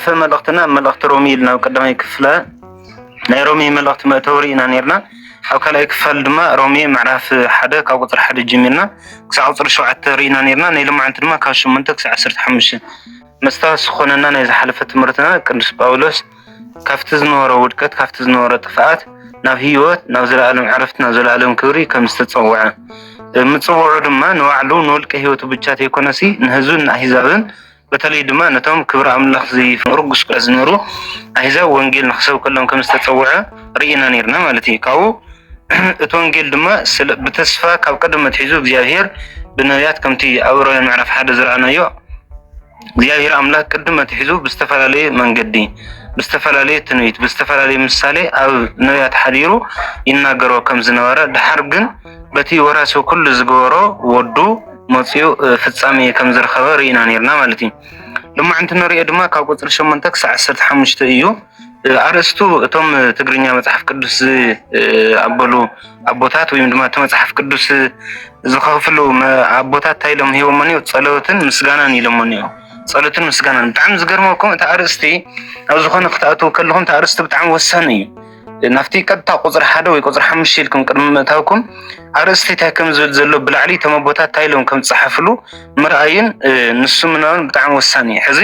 زحلف ملقتنا ملقت رومي لنا وقدمي كفله نيرومي ملقت مأتورينا نيرنا أو كلا يكفل دما رومي معرف حدا كاوطر حدا جميلنا كساوطر شو عترينا نيرنا نيلما عند دما كاش منتك عسرت حمش مستاس خوننا نيز حلفت مرتنا قدس باولوس كافتز نور ودكت كافتز نور طفات ناف هيوت نازل عالم عرفت نازل عالم كوري كم استتصوع متصوع دما نوعلو نولك هيوت بجات يكونسي نهزون احزابن بتلي دما نتوم كبر املاخ زي فرقس كازنورو احزاب وانجيل نخسو كلهم كم استتصوع رينا نيرنا مالتي كاو اتونجيل دما بتسفا كاب قدم تحيزو እግዚአብሔር بنبيات كمتي اورو معرف حدا زرعنايو እግዚአብሔር አምላክ قدم تحيزو بستفላለየ መንገዲ بستفላለየ ትንቢት بستفላለየ ምሳሌ አብ ነቢያት ሓዲሩ ይናገሮ ከም ዝነበረ ድሓር ግን በቲ ወራሱ ኩሉ ዝገበሮ ወዱ መጽዩ ፍጻሜ ከም ዝረኸበ ሪና ነርና ማለት እዩ لمعنت نري ድማ ካብ ቁጥር 8 ክሳብ 15 እዩ አርስቱ እቶም ትግርኛ መጽሐፍ ቅዱስ አበሉ አቦታት ወይም ድማ መጽሐፍ ቅዱስ ዝኸፍሉ አቦታት ታይሎም ሂወመኒው ጸሎትን ምስጋናን ይለመኒው ጸሎትን ምስጋናን በጣም ዝገርመኩም ታርስቲ ኣብ ዝኾነ ክታቱ ከለኹም ታርስቲ በጣም ወሳኝ እዩ ናፍቲ ቀጥታ ቁጥር 1 ወይ ቁጥር 5 ኢልኩም ቅድም መታውኩም አርስቲ ታከም ዝብል ዘሎ ብላዕሊ ተመቦታት ታይሎም ከም ጽሐፍሉ ምርአይን ንሱ ምናውን በጣም ወሳኝ እዩ ሕዚ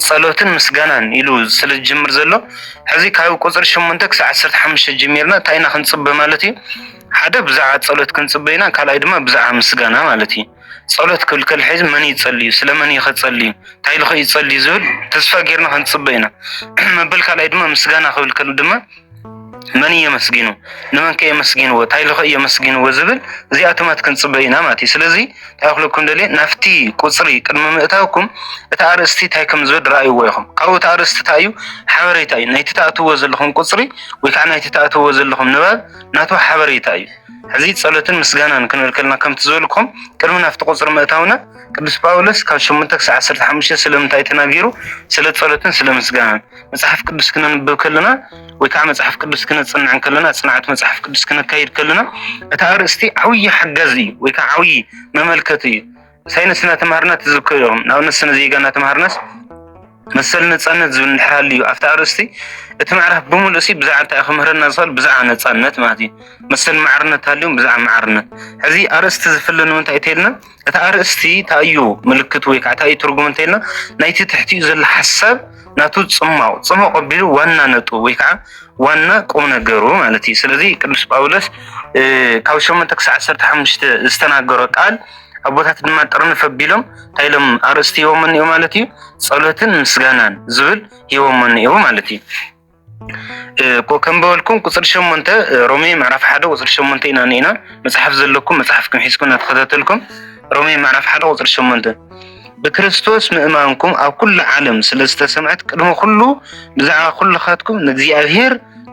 ጸሎትን ምስጋናን ኢሉ ስለጅምር ዘሎ ሕዚ ካብ ቁጥር 8 ክሳብ 15 ጀሚርና ታይና ክንጽበ ማለት እዩ ሓደ ብዛዕባ ጸሎት ክንጽበይና ካልኣይ ድማ ብዛዕባ ምስጋና ማለት እዩ ጸሎት ክልከል ሕዚ መን ይጸልዩ ስለመን ይኸጸልዩ ታይልኸ ይጸልዩ ዝብል ተስፋ ጌርና ክንጽበይና መበል ካልኣይ ድማ ምስጋና ክልከል ድማ من يمسجينه نمن كي يمسجينه تايلخ يمسجينه وزبل زي أتمات كنصبينا ماتي سلزي تأخلكم دليل نفتي قصري كلمة متاوكم تأرستي تايكم زود رأي وياهم أو تأرست تايو حبري تاي نيت تأتو وزل لهم قصري ويكان نيت تأتو وزل لهم نبال ناتو حبري تايو هزيد صلاة مسجانا كنا الكلنا كم تزولكم كلمة نفت قصر متاونا ቅዱስ ጳውሎስ ካብ 8 ክሳብ 15 ስለምንታይ ተናገሩ ስለ ጸሎትን ስለ ምስጋናን መጽሐፍ ቅዱስ ክነንብብ ከለና ወይ ከዓ መጽሐፍ ቅዱስ ክነጽንዕ ከለና ጽንዓት መጽሐፍ ቅዱስ ክነካይድ ከለና እታ አርእስቲ ዓውይ ሓጋዚ ወይ ከዓ ዓውይ መመልከት እዩ ሳይንስና ተማሃርና ተዝከዮም ናውነስ ስነ ዜጋና ተማሃርናስ መሰል ነጻነት ዝብል ንሓልዩ ኣፍታ አርእስቲ እቲ ማዕረፍ ብሙሉሲ ብዛዕባ ተኣኽምህረና ዝኽእል ብዛዕባ ነጻነት ማለት እዩ መሰል ማዕርነት ሃልዩ ብዛዕባ ማዕርነት ሕዚ አርእስቲ ዝፍለን እንታይ ተይልና እታ አርእስቲ ታዩ ምልክት ወይ ከዓ ታዩ ትርጉም እንተይልና ናይቲ ትሕቲኡ ዘሎ ሓሳብ ናቱ ጽማው ቀቢሉ ዋና ነጡ ወይ ከዓ ዋና ቁም ነገሩ ማለት እዩ ስለዚ ቅዱስ ጳውሎስ ካብ 8 ክሳብ 15 ዝተናገሮ ቃል አቦታት ድማ ጠርነፈ ቢሎም ታይሎም አርእስቲ ይወመን እዩ ማለት እዩ ጸሎትን ምስጋናን ዝብል ይወመን እዩ ማለት እዩ ከም በልኩም ቁጥር 8 ሮሜ ምዕራፍ 1 ቁጥር 8 ኢና ነይና መጽሐፍ ዘለኩም መጽሐፍኩም ሒዝኩም ተኸታተልኩም ሮሜ ምዕራፍ 1 ቁጥር 8 بكريستوس مؤمنكم أو كل عالم سلسلة سمعت كلهم كله بزعم كل خاتكم نجزي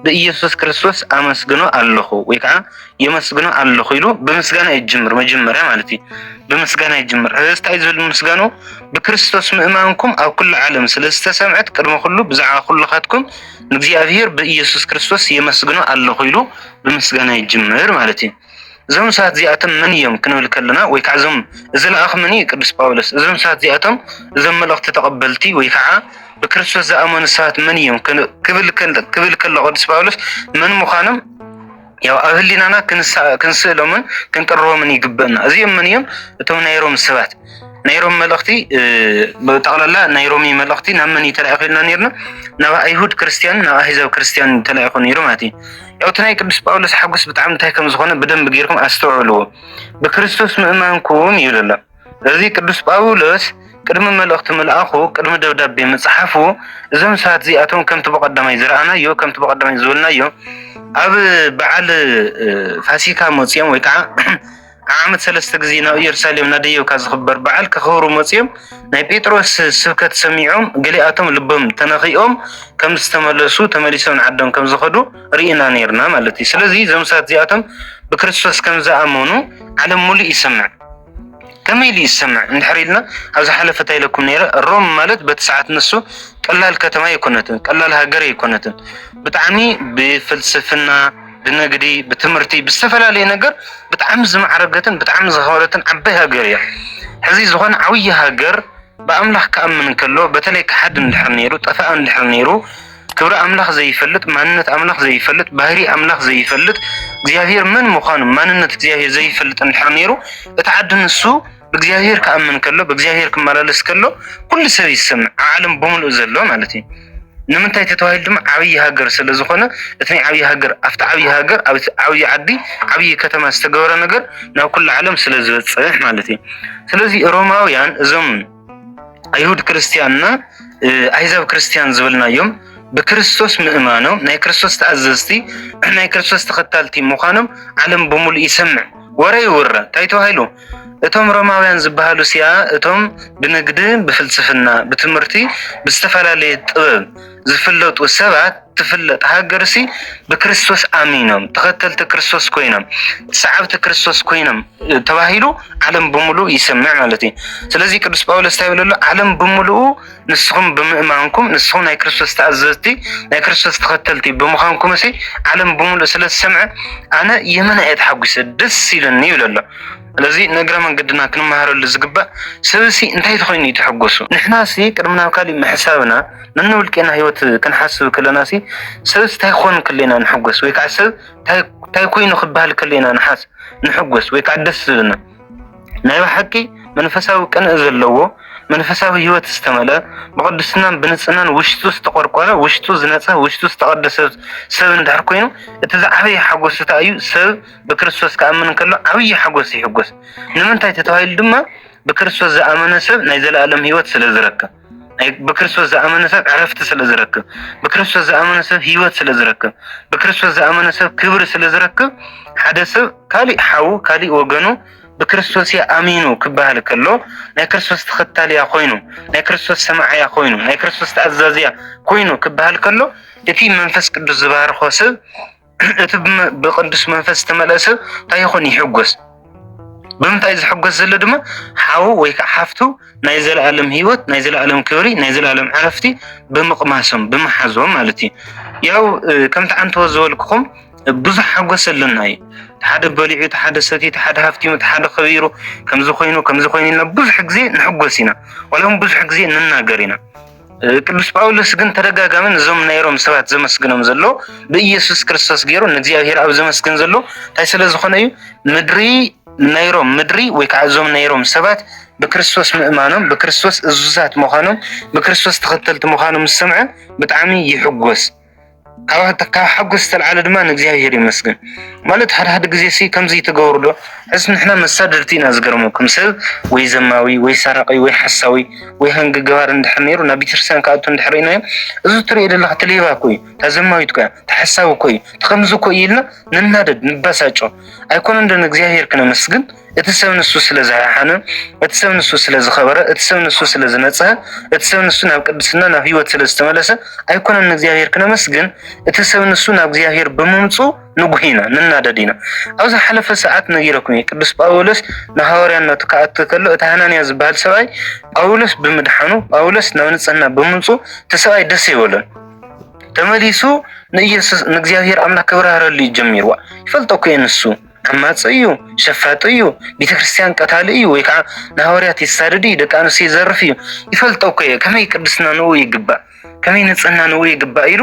بإيسوس كريستوس أمسجنوا الله ويكع يمسجنوا الله يلو بمسجنا الجمر مجمرة مالتي بمسجنا الجمر هذا استعيذ بالمسجنوا بكريستوس مؤمنكم أو كل عالم سلسلة سمعت كلهم كله بزعم كل خاتكم نجزي بإيسوس كريستوس يمسجنوا الله يلو بمسجنا الجمر مالتي زم ساعات زياتم من يوم كانوا لكلنا ويكعزم زل أخ مني قدس باولس زم ساعات زياتم زم ملقت تقبلتي ويكع بكريستوس زأمن ساعات من يوم قبل كل قدس باولس من مخانم يا أهلنا أنا كنسلو من كنقروا من يقبلنا زي من يوم تو نيروم السبات نيروم ملقتي بتقال لا نيرومي ملقتي نمني تلاقينا نيرنا نوا أيهود كريستيان نوا أحزاب كريستيان تلاقون نيروماتي ያው ተናይ ቅዱስ ጳውሎስ ሓጎስ በጣም ታይከም ዝኾነ በደንብ ጌርኩም አስተውሉ በክርስቶስ ምእማንኩም ይላል ስለዚህ ቅዱስ ጳውሎስ ቅድመ መልእኽቲ መልአኹ ቅድመ ደብዳቤ መጽሐፉ እዞም ሰዓት ዚኣቶም ከምቲ በቀዳማይ ዝረአናዮ ከምቲ በቀዳማይ ዝብልናዮ ኣብ በዓል ፋሲካ መጽዮም ወይ ከዓ ዓመት 3 ጊዜ ናብ ኢየሩሳሌም ናደዮ ካዝኽበር በዓል ከኽብሩ መጽዮም ናይ ጴጥሮስ ስብከት ሰሚዖም ገሊኣቶም ልቦም ተነኺኦም ከም ዝተመለሱ ተመሊሶም ዓዶም ከም ዝኸዱ ርኢና ነርና ማለት እዩ ስለዚ እዞም ሰዓት ዚኣቶም ብክርስቶስ ከም ዝኣመኑ ዓለም ሙሉእ ይሰምዕ كميل يسمع نحريلنا أو زحلة فتايلكم نيرة الروم مالت بتسعة نسو قلال كتما يكونتن قلال هاجر يكونتن بتعني بفلسفنا بالنجدي بتمرتي بالسفلة لي نجر بتعمز معرقة بتعمز هولة عبي هاجرية هذه زخان عوية هاجر በአምላክ ከአምን ከሎ በተለይ ከሐድ እንድሕር ነይሩ ጠፋእ እንድሕር ነይሩ ክብረ አምላክ ዘይፈልጥ ማንነት አምላክ ዘይፈልጥ ባህሪ አምላክ ዘይፈልጥ እግዚአብሔር ምን ምዃኑ ማንነት እግዚአብሔር ዘይፈልጥ እንድሕር ነይሩ እቲ ዓዲ ንሱ በእግዚአብሔር ከአምን ከሎ በእግዚአብሔር ከመላለስ ከሎ ኩሉ ሰብ ይሰምዕ ዓለም በሙሉ ዘሎ ማለት እዩ ንምንታይ ተተዋሂል ድማ ዓብይ ሃገር ስለ ዝኾነ እቲ ዓብይ ሃገር ኣብቲ ዓብይ ሃገር ዓብይ ዓዲ ዓብይ ከተማ ዝተገበረ ነገር ናብ ኩሉ ዓለም ስለ ዝበፅሕ ማለት እዩ ስለዚ ሮማውያን እዞም አይሁድ ክርስቲያንና አይዛብ ክርስቲያን ዝብልናዮም በክርስቶስ ምእማኖም ናይ ክርስቶስ ተኣዘዝቲ ናይ ክርስቶስ ተኸታልቲ ምዃኖም ዓለም በሙሉ ይሰምዕ ወረ ይውራ እንታይ ተባሂሉ እቶም ሮማውያን ዝበሃሉ ሲያ እቶም ብንግድ ብፍልስፍና ብትምህርቲ ብዝተፈላለየ ጥበብ ዝፍለጡ ሰባት ትፍለጥ ሃገርሲ በክርስቶስ አሚኖም ተኸተልቲ ክርስቶስ ኮይኖም ሰዓብቲ ክርስቶስ ኮይኖም ተባሂሉ ዓለም በሙሉ ይሰምዕ ማለት እዩ ስለዚህ ቅዱስ ጳውሎስ ታይብለሎ ዓለም በሙሉ ንስኹም ብምእማንኩም ንስኹም ናይ ክርስቶስ ተኣዘዝቲ ናይ ክርስቶስ ተኸተልቲ ብምዃንኩም እሲ ዓለም በሙሉ ስለ ዝሰምዐ ኣነ የመን እየ ተሓጒሰ ደስ ይብለኒ ይብለሎ ስለዚ ነገረ መንገድና ክንመሃረሉ ዝግባእ ሰብሲ እንታይ ተኮይኑ ይተሐጎሱ ንሕናሲ ቅድምና ካሊ መሕሳብና ነንውልቄና ህይወት ክንሓስብ ከለናሲ ሰብስ እንታይ ኮን ከለና ንሕጎስ ወይ ከዓ ሰብ እንታይ ኮይኑ ክበሃል ከለና ንሕጎስ ወይ ከዓ ደስ ዝብልና ናይ ባሕቂ መንፈሳዊ ቅንዕ ዘለዎ መንፈሳዊ ህይወት ዝተመልአ ብቅድስናን ብንጽናን ውሽጡ ዝተቆርቆረ ውሽጡ ዝነጽህ ውሽጡ ዝተቀደሰ ሰብ እንድሕር ኮይኑ እቲ ዝዓበየ ሓጎስ እዩ ሰብ በክርስቶስ ከኣምን ከሎ ዓብይ ሓጎስ ይሕጎስ ንምንታይ ተተዋሂሉ ድማ በክርስቶስ ዝኣመነ ሰብ ናይ ዘለኣለም ህይወት ስለ ዝረክብ በክርስቶስ ዝኣመነ ሰብ ዕረፍቲ ስለ ዝረክብ በክርስቶስ ዝኣመነ ሰብ ህይወት ስለ ዝረክብ በክርስቶስ ዝኣመነ ሰብ ክብሪ ስለ ዝረክብ ሓደ ሰብ ካሊእ ሓው ካሊእ ወገኑ በክርስቶስ አሚኑ ክባሃል ከሎ ናይ ክርስቶስ ተኸታልያ ኮይኑ ናይ ክርስቶስ ሰማዕያ ኮይኑ ናይ ክርስቶስ ተኣዛዝያ ኮይኑ ክባሃል ከሎ እቲ መንፈስ ቅዱስ ዝባርኾ ሰብ እቲ ብቅዱስ መንፈስ ዝተመልአ ሰብ እንታይ ይኾን ይሕጎስ ብምንታይ ዝሕጎስ ዘሎ ድማ ሓው ወይ ከዓ ሓፍቱ ናይ ዘለኣለም ህይወት ናይ ዘለኣለም ክብሪ ናይ ዘለኣለም ዕረፍቲ ብምቕማሶም ብምሓዞም ማለት እዩ ያው ከምቲ ዓንተወ ዝበልክኹም ብዙሕ ሓጎስ ኣለና እዩ ሓደ በሊዑ ሓደ ሰቲት ሓደ ሃፍቲሙ ሓደ ኸቢሩ ከምዚ ኮይኑ ኢልና ብዙሕ ግዜ ንሕጎስ ኢና ወላም ብዙሕ ግዜ ንናገር ኢና ቅዱስ ጳውሎስ ግን ተደጋጋምን እዞም ናይሮም ሰባት ዘመስግኖም ዘሎ በኢየሱስ ክርስቶስ ገይሩ ንእግዚአብሔር ኣብ ዘመስግን ዘሎ እንታይ ስለ ዝኾነ እዩ ምድሪ ወይ ከዓ እዞም ናይሮም ሰባት በክርስቶስ ምእማኖም በክርስቶስ እዙዛት ምዃኖም በክርስቶስ ተኸተልቲ ምዃኖም ዝሰምዐ ብጣዕሚ ይሕጎስ ካብ ሓጎስ ዝተልዓለ ድማ ንእግዚአብሔር ይመስግን ማለት ሓደ ግዜ ሲ ከምዚ ተገብሩዶ ሕዚ ንሕና መሳድርቲ ኢና ዝገርመኩም ሰብ ወይ ዘማዊ ወይ ሰራቂ ወይ ሓሳዊ ወይ ሃንግ ገባር እንድሕር ነይሩ ናብ ቤተክርስትያን ከኣቱ እንድሕር ኢናዮ እዚ ትሪኦ ዘለካ ተሌባ ኮይ ተዘማዊት ኮይ ተሓሳዊ ኮይ ተኸምዚ ኮይ ኢልና ንናደድ ንባሳጮ ኣይኮነ እንደ ንእግዚአብሔር ክነመስግን እቲ ሰብ ንሱ ስለ ዝሓነ እቲ ሰብ ንሱ ስለ ዝኸበረ እቲ ሰብ ንሱ ስለ ዝነጽህ እቲ ሰብ ንሱ ናብ ቅድስና ናብ ህይወት ስለ ዝተመለሰ ኣይኮነን እግዚአብሔር ክነመስግን እቲ ሰብ ንሱ ናብ እግዚአብሔር በመምጹ ንጉሂና ንናደዲና ኣብዚ ሓለፈ ሰዓት ነጊረኩም ቅዱስ ጳውሎስ ንሐዋርያነቱ ከኣቱ ከሎ እቲ ሃናንያ ዝበሃል ሰብኣይ ጳውሎስ ብምድሓኑ ጳውሎስ ናብ ንጽህና በመምጹ ተሰብኣይ ደስ ይበሎን ተመሊሱ ንኢየሱስ ንእግዚአብሔር አምላክ ክብራረሉ ይጀምርዋ ይፈልጦ እኮ ንሱ ዓማጽ እዩ ሸፋጥ እዩ ቤተክርስቲያን ቀታሊ እዩ ወይ ከዓ ንሐዋርያት ይሳደድ እዩ ደቂ ኣንስትዮ ይዘርፍ እዩ ይፈልጦ እኮ ከመይ ቅድስና ንኡ ይግባእ ከመይ ንጽህና ንኡ ይግባእ ኢሉ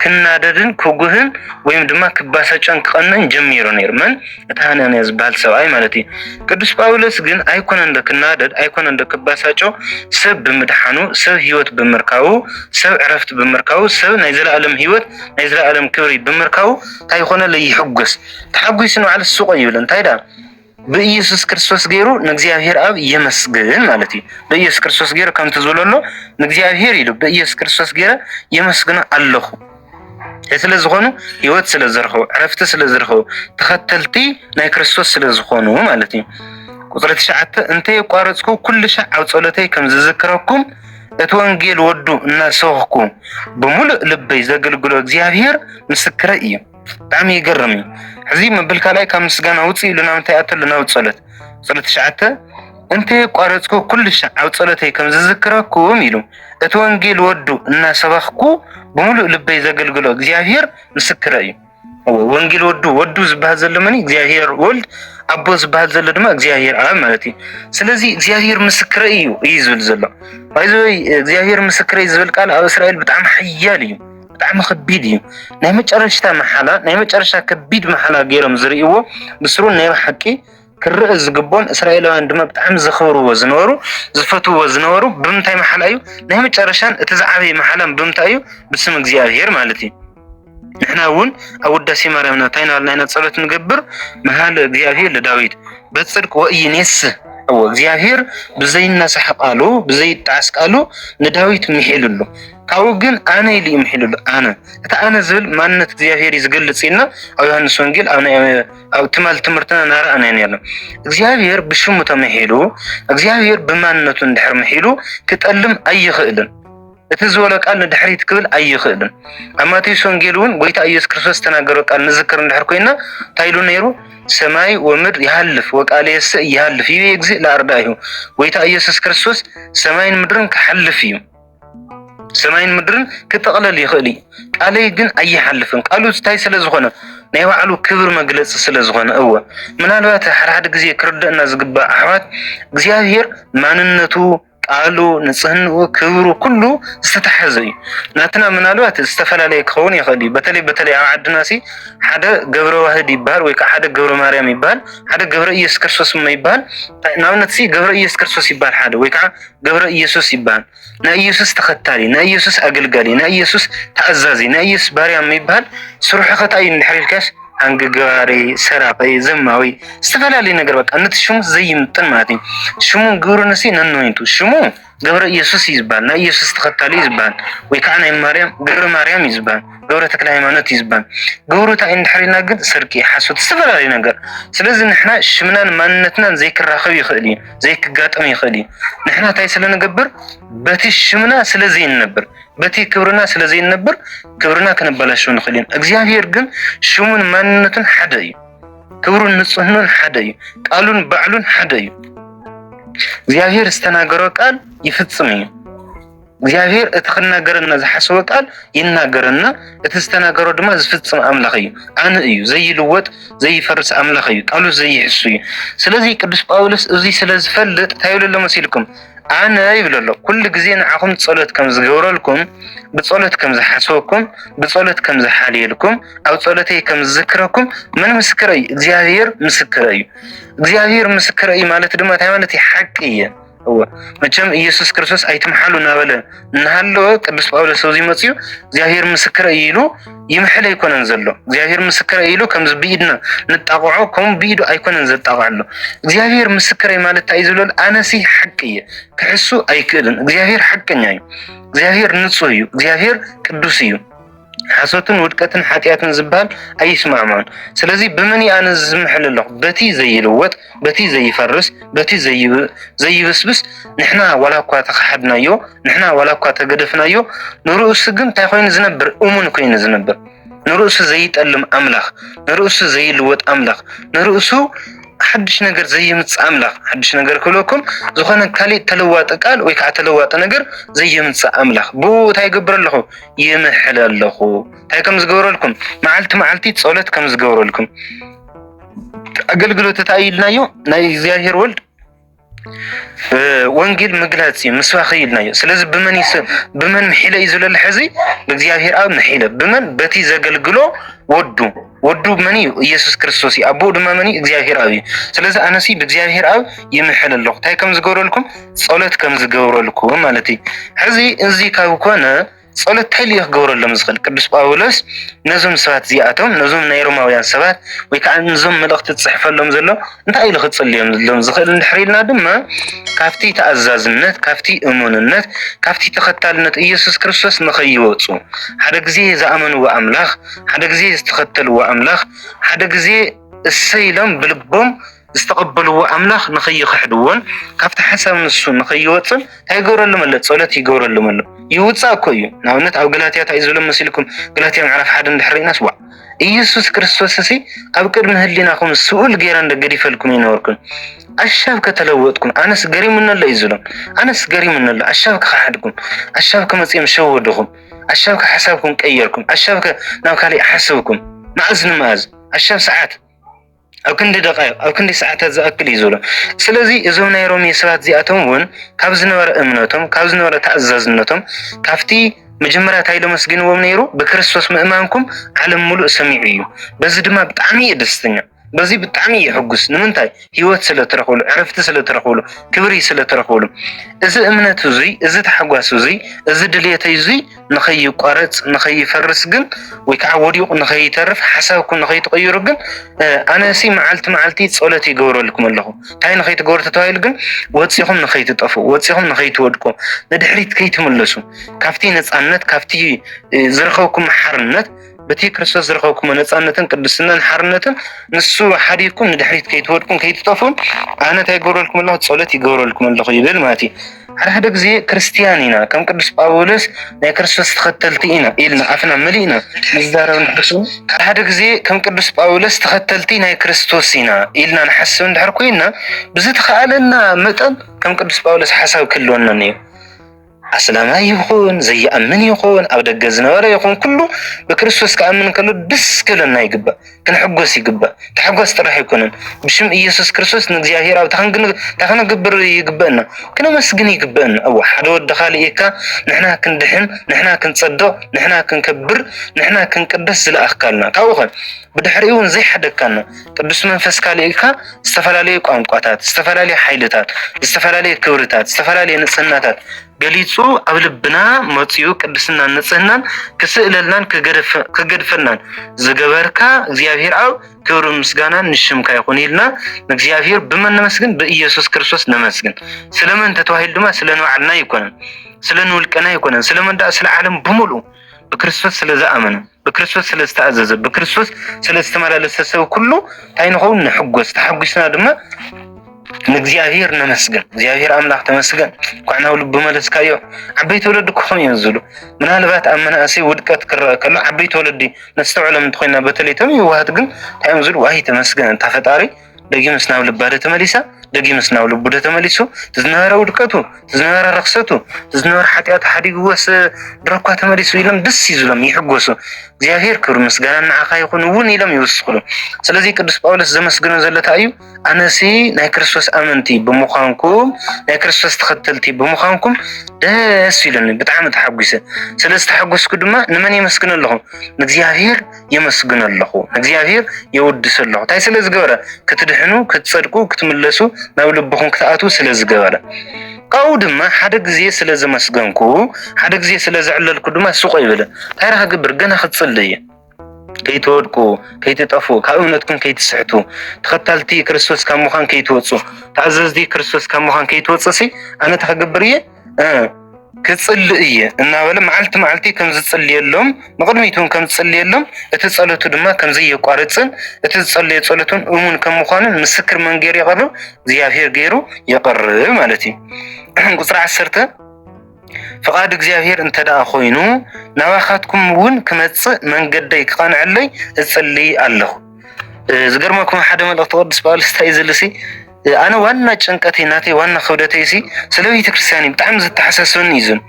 ክናደድን ክጉህን ወይም ድማ ክባሳጨን ክቐነን ጀሚሩ ነይሩ መን እቲ ሃናንያ ዝበሃል ሰብኣይ ማለት እዩ ቅዱስ ጳውሎስ ግን ኣይኮነ እንደ ክናደድ ኣይኮነ እንደ ክባሳጮ ሰብ ብምድሓኑ ሰብ ህይወት ብምርካቡ ሰብ ዕረፍቲ ብምርካቡ ሰብ ናይ ዘለኣለም ህይወት ናይ ዘለኣለም ክብሪ ብምርካቡ እንታይ ኮነ ለይሕጎስ ተሓጒስ ንባዕሉ ሱቕ ይብል እንታይ ዳ በኢየሱስ ክርስቶስ ገይሩ ንእግዚአብሔር አብ የመስግን ማለት እዩ በኢየሱስ ክርስቶስ ገይሩ ከምቲ ዝብለሎ ንእግዚአብሔር ኢሉ በኢየሱስ ክርስቶስ ገይረ የመስግን ኣለኹ ስለ ዝኾኑ ህይወት ስለ ዝረኸቡ ዕረፍቲ ስለ ዝረኸቡ ተኸተልቲ ናይ ክርስቶስ ስለ ዝኾኑ ማለት እዩ ቁጥሪ 9 እንተ የቋረጽኩ ኩሉ ሻዕ ኣብ ጸሎተይ ከም ዝዝክረኩም እቲ ወንጌል ወዱ እናሰብኩ ብሙሉእ ልበይ ዘገልግሎ እግዚአብሔር ምስክረ እዩ ብጣዕሚ ይገርም እዩ ሕዚ መብል ካልኣይ ካብ ምስጋና ውፅእ ኢሉና እንታይ ኣተሉና ኣብ ጸሎት ቁጥሪ 9 እንተ የቋረጽኩ ኩሉ ሻዕ ኣብ ጸሎተይ ከም ዝዝክረኩም ኢሉ እቲ ወንጌል ወዱ እናሰብኩ بملء لبي زغلغلو እግዚአብሔር ምስክረ እዩ ወንጌል ወዱ ዝባል ዘሎ መኒ እግዚአብሔር ወልድ አቦ ዝባል ዘሎ ድማ እግዚአብሔር አብ ማለት እዩ ስለዚህ እግዚአብሔር ምስክረ እዩ ዝብል ዘሎ ባይዘይ እግዚአብሔር ምስክረ ዝብል ቃል ኣብ እስራኤል ብጣዕሚ ሓያል እዩ ብጣዕሚ ከቢድ እዩ ናይ መጨረሻ መሓላ ናይ መጨረሻ ከቢድ መሓላ ገይሮም ዝርእይዎ ብስሩ ናይ ሓቂ ክርእ ዝግቦን እስራኤላውያን ድማ ብጣዕሚ ዘኽብርዎ ዝነበሩ ዝፈትዎ ዝነበሩ ብምንታይ መሓላ እዩ ናይ መጨረሻን እቲ ዝዓበየ መሓላን ብምንታይ እዩ ብስም እግዚአብሔር ማለት እዩ نحن ون أوداسي مريمنا تاينا لنا تصلت نجبر مهال እግዚአብሔር لداويد بتصدق وإينيس أو እግዚአብሔር بزين الناس حقالو بزي تعس قالو لداويد محيللو كاو ግን أنا اللي محيللو أنا زل ما نت እግዚአብሔር يزقلصينا أو يوحنس ወንጌል أو تمال تمرتنا نرى أنا يعني እግዚአብሔር بشمو تمحيلو እግዚአብሔር بماننتو اندحر محيلو كتألم أي خئلن እትዝወለ ቃል ንድሕሪት ክብል ኣይኽእልን አማቴዎስ ወንጌሉን ጎይታ ኢየሱስ ክርስቶስ ተናገረው ቃል ንዝክር እንድሕር ኮይና ታይሉ ነይሩ ሰማይ ወምድር ይሃልፍ ወቃልየስ ይሃልፍ ይግዚ ለአርዳዩ ጎይታ ኢየሱስ ክርስቶስ ሰማይን ምድርን ክሐልፍ እዩ ሰማይን ምድርን ክጠቅለል ይኽእል ቃለይ ግን ኣይሐልፍን ቃሉ ስታይ ስለዝኾነ ናይ ባዕሉ ክብር መግለጽ ስለዝኾነ እወ ምናልባት ሓደ ግዜ ክርደአና ዝግባ ኣሕዋት እግዚአብሔር ማንነቱ ቃሉ ንጽህናው ክብሩ ኩሉ ዝተተሓዘዩ ናትና ምናልባት ዝተፈላላይ ክኸውን ይኽእል በተለይ ኣብ ዓድናሲ ሓደ ገብረ ዋህድ ይባል ወይ ከዓ ሓደ ገብረ ማርያም ይባል ሓደ ገብረ ኢየሱስ ክርስቶስ ይባል ናብነትሲ ገብረ ኢየሱስ ክርስቶስ ይባል ሓደ ወይ ከዓ ገብረ ኢየሱስ ይባል ናይ ኢየሱስ ተኸታሊ ናይ ኢየሱስ አገልጋሊ ናይ ኢየሱስ ተኣዛዚ ናይ ኢየሱስ ባርያም ይባል ስሩሕ ኸታይ እንድሕሪልካስ አንገጋሪ ሰራቀይ ዘማዊ استفላለይ ነገር በቃ እንትሽሙ ዘይምጥን ማለት ነው ሽሙን ግብሩንሲ ነንወይንቱ ሽሙ ገብረ ኢየሱስ ይዝባል ናይ ኢየሱስ ተኸታሊ ይዝባል ወይ ከዓ ናይ ማርያም ገብረ ማርያም ይዝባል ገብረ ተክለ ሃይማኖት ይዝባል ግብሩታ እንድሕሪና ግን ስርቂ ሓሶት استفላለይ ነገር ስለዚህ ንሕና ሽምናን ማንነትናን ዘይክራኸብ ይኽእል እዩ ዘይክጋጠም ይኽእል እዩ ንሕና ታይ ስለነገብር በቲ ሽምና ስለዚህ ነበር በቲ ክብርና ስለዚህ ነበር ክብርና ከነበላሽው ንኽልን እግዚአብሔር ግን ሽሙን ማንነቱን ሓደ እዩ ክብሩን ንጽህናን ሓደ እዩ ቃሉን ባዕሉን ሓደ እዩ እግዚአብሔር ዝተናገረው ቃል ይፍጽም እዩ እግዚአብሔር እትኸናገረና ዝሐሰበው ቃል ይናገረና እትስተናገረው ድማ ዝፍጽም አምላኽ እዩ አነ እዩ ዘይልወጥ ዘይፈርስ አምላኽ እዩ ቃሉ ዘይሕሱ እዩ ስለዚህ ቅዱስ ጳውሎስ እዚ ስለዝፈልጥ ታይብለሎ መሲልኩም አነ ይብለሎ ኩሉ ግዜ ንዓኹም ጸሎት ከም ዝገብረልኩም بصلت كم زحسوكم بصلت كم زحاليلكم أو صلتي كم ذكركم من مسكري እግዚአብሔር مسكري ማለት ድማ ታይማነቲ حقيه هو መቸም ኢየሱስ ክርስቶስ አይተምሐሉና በለ እንሃለው ቅዱስ ጳውሎስ እዚ መጽዩ እግዚአብሔር مسكري ይሉ ይምሐለ ይኮነን ዘሎ እግዚአብሔር مسكري ይሉ ከም ዝብይድና ንጣقዖ ከም ቢዱ አይኮነን ዘጣقዓሎ እግዚአብሔር مسكري ማለት ታይዝሎል አነሲ حقيه ከሕሱ አይክልን እግዚአብሔር حقኛ እዩ እግዚአብሔር ንጹህ እዩ እግዚአብሔር ቅዱስ እዩ حسوتن ودقتن حاتياتن زبال ايسمعون ስለዚህ በመን ያንዝ ዝምሕልለሁ በቲ ዘይልወጥ በቲ ዘይፈርስ በቲ ዘይብስብስ ንሕና ወላኳ ተኸሐድናዮ ንሕና ወላኳ ተገደፍናዮ ንሩስ ግን ታይ ኮይን ዝነብር እሙን ኮይን ዝነብር ንሩስ ዘይጠልም አምላኽ ንሩስ ዘይልወጥ አምላኽ ንሩስ حدش نجار زي متصاملخ حدش نجار كلكم زخنا كالي تلوات قال ويك تلوات نجار زي متصاملخ بو تاي قبر لكم يمحل لكم تاي كم زغور لكم معلتي تصولت كم زغور لكم اقلقلو تتايلنايو ناي እግዚአብሔር ወልድ ወንጌል መግለጽ መስዋዕይልናዮ ስለዚህ በመን ምሕለ ይዝለል ሕዚ እግዚአብሔር አብ ምሕለ በመን በቲ ዘገልግሎ ወዱ መኒ ኢየሱስ ክርስቶስ አቦ ድማ መኒ እግዚአብሔር አብ ስለዚህ አነሲ በእግዚአብሔር አብ ይምሕለለሁ ታይ ከም ዝገብረልኩም ጸሎት ከም ዝገብረልኩም ማለት ሕዚ እዚ ካብ ኮነ ጸሎት ታይል ይገብረሎም ዝኽል ቅዱስ ጳውሎስ ነዞም ሰባት ዚኣቶም ነዞም ናይ ሮማውያን ሰባት ወይ ከዓ ነዞም መልእኽቲ ጽሕፈሎም ዘሎ እንታይ ኢሉ ክጽልዮም ዘሎም ዝኽል እንድሕሪልና ድማ ካፍቲ ተኣዛዝነት ካፍቲ እሙንነት ካፍቲ ተኸታልነት ኢየሱስ ክርስቶስ ንኸይወጹ ሓደ ግዜ ዝኣመንዎ አምላኽ ሓደ ግዜ ዝተኸተልዎ አምላኽ ሓደ ግዜ እሰይሎም ብልቦም استقبلوا أملاخ نخي خحدون كافت حسب نسون نخي وصل هيجور لهم اللي تصلت يجور لهم اللي يوصل كويو ناونت أو جلاتيا تعيزوا لهم مسيلكم جلاتيا نعرف حدا ندحرين أسبوع يسوع كريستوس سي أبكر من هاللي ناخم السؤال جيران دقري فلكم ينوركم الشبكة تلوتكم أنا سجري من الله يزلون أنا سجري من الله الشبكة خحدكم الشبكة مسيم شودكم الشبكة حسابكم كيركم الشبكة ناوكالي حسبكم ማዕዝ አሻብ ሰዓት أو كندي دقائق أو كندي ساعات زأكل يزوله سلزي إزونا يرومي سبات زياتهم ون كابزنا ورا أمنتهم كابزنا ورا تعززنتهم كافتي مجمرات هايلو مسجين ومنيرو بكريستوس مأمانكم على ملء سميعيو بزد ما بتعمي دستنيا بزي بتعمي يحجس نمنتاي هيوت سلا ترخولو عرفت سلا ترخولو كبري سلا ترخولو إذا أمنته زي إذا تحجسه زي إذا دليته زي نخي قارت نخي فرس جن ويكعوديو نخي تعرف حسابكم نخي تغيروا جن أنا سي معلتي صلاتي جورا لكم الله تاي نخي تجور تتايل جن وتصيهم نخي تطفوا وتصيهم نخي تودكم ندحريت كي تملسوا كافتي نتصنت كافتي زرخوكم حرنت بتي كريستوس زرخوكم نتصنتن قدسنا حرنتن نسو حديكم ندحريت كي تودكم كي تطفون أنا تاي جورا لكم الله صلاتي جورا لكم الله يبل ماتي على هذا زي كريستيانينا كم قدس باولس نا كريستوس تختلتينا إلنا عفنا ملينا مزدارون نحسون على هذا زي كم قدس باولس تختلتينا كريستوسينا إلنا نحسون دحركوينا بزيت خالنا متن كم قدس باولس حساب كلنا نيو أسلام يكون زي أمن يكون أو دجزنا ولا يكون كله بكريستوس كأمن كله بس كلنا يجبا كن حجوس يجبا تحجوس ترى يكونن بشم يسوع كريستوس نجياهير أو تخن جبر يجبنا كنا مسجن يجبنا أو حدا ودخل إيكا نحنا كندحن نحنا كنتصدق نحنا كنكبر نحنا كنقدس لأخكالنا كأوخن بدحريون زي حدا كان قدس منفس كاليكا استفلالي قانقاتات استفلالي حيلتات استفلالي كورتات استفلالي نصناتات قليصو أبلبنا مطيو قدسنا نصهنان كسئللنان كقدفنان زغبركا እግዚአብሔር አብ ክብር ምስጋና ንሽምካ ይሁን ይልና እግዚአብሔር በመን ነመስግን በኢየሱስ ክርስቶስ ነመስግን ስለምን ተተዋሂል ድማ ስለነዋልና ይኮነን ስለንውልቀና ይኮነን ስለመንዳ ስለ ዓለም በሙሉ በክርስቶስ ስለዛ አመነ በክርስቶስ ስለስተአዘዘ በክርስቶስ ስለስተመላለሰ ሰው ሁሉ ታይንኸው ንሕጎስ ተሐጉስና ድማ ንእግዚአብሔር ነመስገን እግዚአብሔር አምላክ ተመስገን ቋናው ልብ መለስካዮ ዓበይት ወለድኩም ይንዝሉ ምናልባት አመናሲ ውድቀት ከለ ዓበይት ወለዲ ነስተውዕለም እንትኾይና በተለይተም ይዋሃት ግን ታይምዝሉ ዋይ ተመስገን ተፈጣሪ ደጊምስናው ልባደ ተመሊሳ ደጊምስናው ልቡደ ተመሊሱ ዝነበረ ውድቀቱ ዝነበረ ረክሰቱ ዝነበረ ኃጢአት ሓዲግወስ ድረኳ ተመሊሱ ኢሎም ደስ ይዝሎም ይሕጎሱ እግዚአብሔር ክብር ምስጋና ንዓኻ ይኹን እውን ኢሎም ይውስኹሉ ስለዚህ ቅዱስ ጳውሎስ ዘመስግኖ ዘለታ እዩ ኣነሲ ናይ ክርስቶስ ኣመንቲ ብምዃንኩም ናይ ክርስቶስ ተኸተልቲ ብምዃንኩም ደስ ይለኒ ብጣዕሚ ተሓጒሰ ስለዝተሓጎስኩ ድማ ንመን የመስግን ኣለኹ ንእግዚአብሔር የመስግን ኣለኹ እግዚአብሔር የወድስ ኣለኹ ታይ ስለዝገበረ ክትድሕኑ ክትጸድቁ ክትምለሱ ናብ ልብኹም ክትኣቱ ስለዝገበረ قاو دما حدا غزي ስለዘመስገንኩ حدا غزي ስለዘዕለልኩ ድማ ሱቆ ይበለ ታይራህ ግብር ገና ክትጽልይ ከይተወድቁ ከይተጠፉ ካእምነትኩም ከይትስሕቱ ተኸታልቲ ክርስቶስ ካብ ምዃን ከይትወጹ ተኣዘዝቲ ክርስቶስ ካብ ምዃን ከይትወጽሲ ኣነ ተኸግብርየ كتصلي إن ولا معلتي كم زتصلي اللهم مقدميتهم كم تصلي اللهم اتصلتوا دما كم زي قارصن اتصلي صلتون أمون كم مخانن مسكر من غير يقرب زيافير غيرو يقرب مالتي قصر عسرته فقاد እግዚአብሔር እንተዳ ኮይኑ ናዋኻትኩም ውን ክመጽእ መንገደይ ክቃንዓለይ እጽልይ ኣለኹ ዝገርመኩም ሓደ መልእክቲ ቅዱስ ጳውሎስ ታይ ዝልሲ أنا وانا چنقتي ناتي وانا خودتي سي سلويت كريستياني بتعم زتحسسوني يزن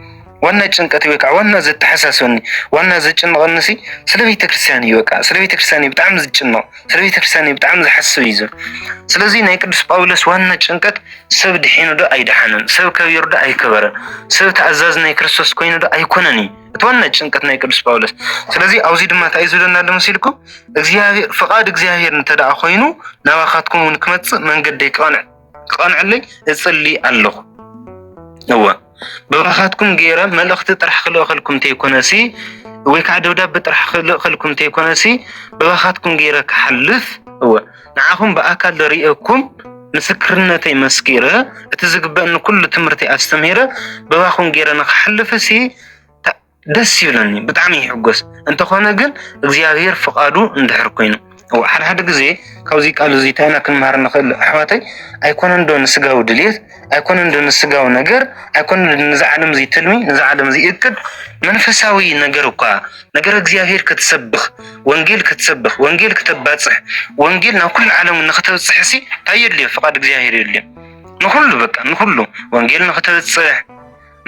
وانا چنقتي وقع وانا زتحسسوني وانا زچنقنسي سلويت كريستياني وقع سلويت كريستياني بتعم زچنق سلويت كريستياني بتعم زحسو يزن سلازي ناي قدس باولس وانا چنقت سب دحينو دو اي دحنن سب كبير دو اي كبرن سب تعزز ناي كريستوس كوينو دو اي كونني اتوانا چنقت ناي قدس باولس سلازي اوزي دما تايزودنا دمسيلكم እግዚአብሔር فقاد እግዚአብሔር እንተዳ ኮይኑ ናዋኻትኩም ንክመጽ መንገደይ قانعلي እጽልይ ኣለኹ ነዋ በባኻትኩም ገይረ መልእኽቲ ጥራሕ ክልእኽልኩም ተይኮነሲ ወይ ከዓ ደብዳቤ ጥራሕ ክልእኽልኩም ተይኮነሲ በባኻትኩም ገይረ ክሓልፍ ነዋ ንዓኹም በአካል ሪእኩም ምስክርነተይ መስኪረ እቲ ዝግበአኒ ኩሉ ትምህርቲ ኣስተምሂረ በባኹም ገይረ ንክሓልፍሲ ደስ ይብለኒ ብጣዕሚ ይሕጎስ እንተኾነ ግን እግዚአብሔር ፍቃዱ እንድሕር ኮይኑ ሓደ ግዜ ካብዚ ቃል እዚ ታይና ክንማር ንኽእል ኣሕዋተይ ኣይኮነን ዶ ንስጋው ድልየት ኣይኮነን ዶ ንስጋው ነገር ኣይኮነን ንዝዓለም እዚ ትልሚ ንዝዓለም እዚ እቅድ መንፈሳዊ ነገር እኳ ነገር እግዚአብሔር ክትሰብኽ ወንጌል ክትሰብኽ ወንጌል ክትባጽሕ ወንጌል ናብ ኩሉ ዓለም ንኽተብጽሕሲ ታየድልየ ፍቃድ እግዚአብሔር የድልየ ንኹሉ በቃ ንኹሉ ወንጌል ንኽተብጽሕ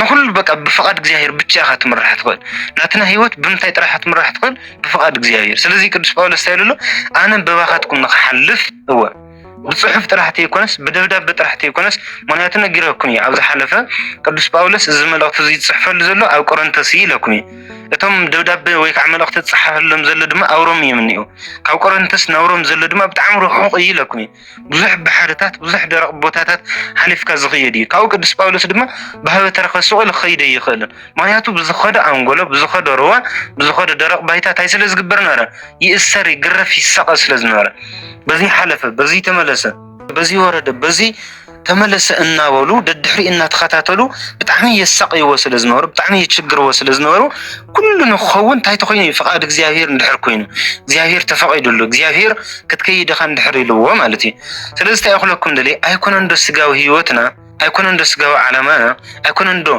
نقول بقى بفقد እግዚአብሔር ብቻ ካትምራሕ ትኽእል ናትና ህይወት ብምንታይ ጥራሕ ትምራሕ ትኽእል بفقد እግዚአብሔር ስለዚህ ቅዱስ ጳውሎስ ታይሉሎ ኣነ በባኻትኩም ንኽሓልፍ እወ بصحف طرحتي يكونس بدبدب طرحتي يكونس معناته نغيركم يا ابز حلفه قدوس باولس زملقت زي تصحفل زلو او قرنتس يلكم اتم دبدب ويك عملقت تصحفلهم زل دما اوروم يمنيو كاو قرنتس نورم زل دما بتعم روحو يلكم بزح بحرتات بزح درق بوتاتات حلف كزخيدي كاو قدوس باولس دما بهو ترخص سوق الخيد يخل معناته بزخد انغولو بزخد روا بزخد درق بايتا تايسل زغبرنا يسر يغرف يسقس لزنوره بزي حلفه بزي تملسه بزي ورد بزي تملسه إنا ولو ددحري إنا تخاتاتلو بتعمي يسق يوصل زنور بتعمي يتشجر وصل زنورو كل نخون تاي تخويني فقاد እግዚአብሔር ندحر كوينو እግዚአብሔር تفقيدلو እግዚአብሔር كتكيد خان ندحري لو مالتي ስለዚህ ታይኹለኩም دلي አይኮን እንደ ስጋው ህይወትና አይኮን እንደ ስጋው ዓላማና አይኮን እንደ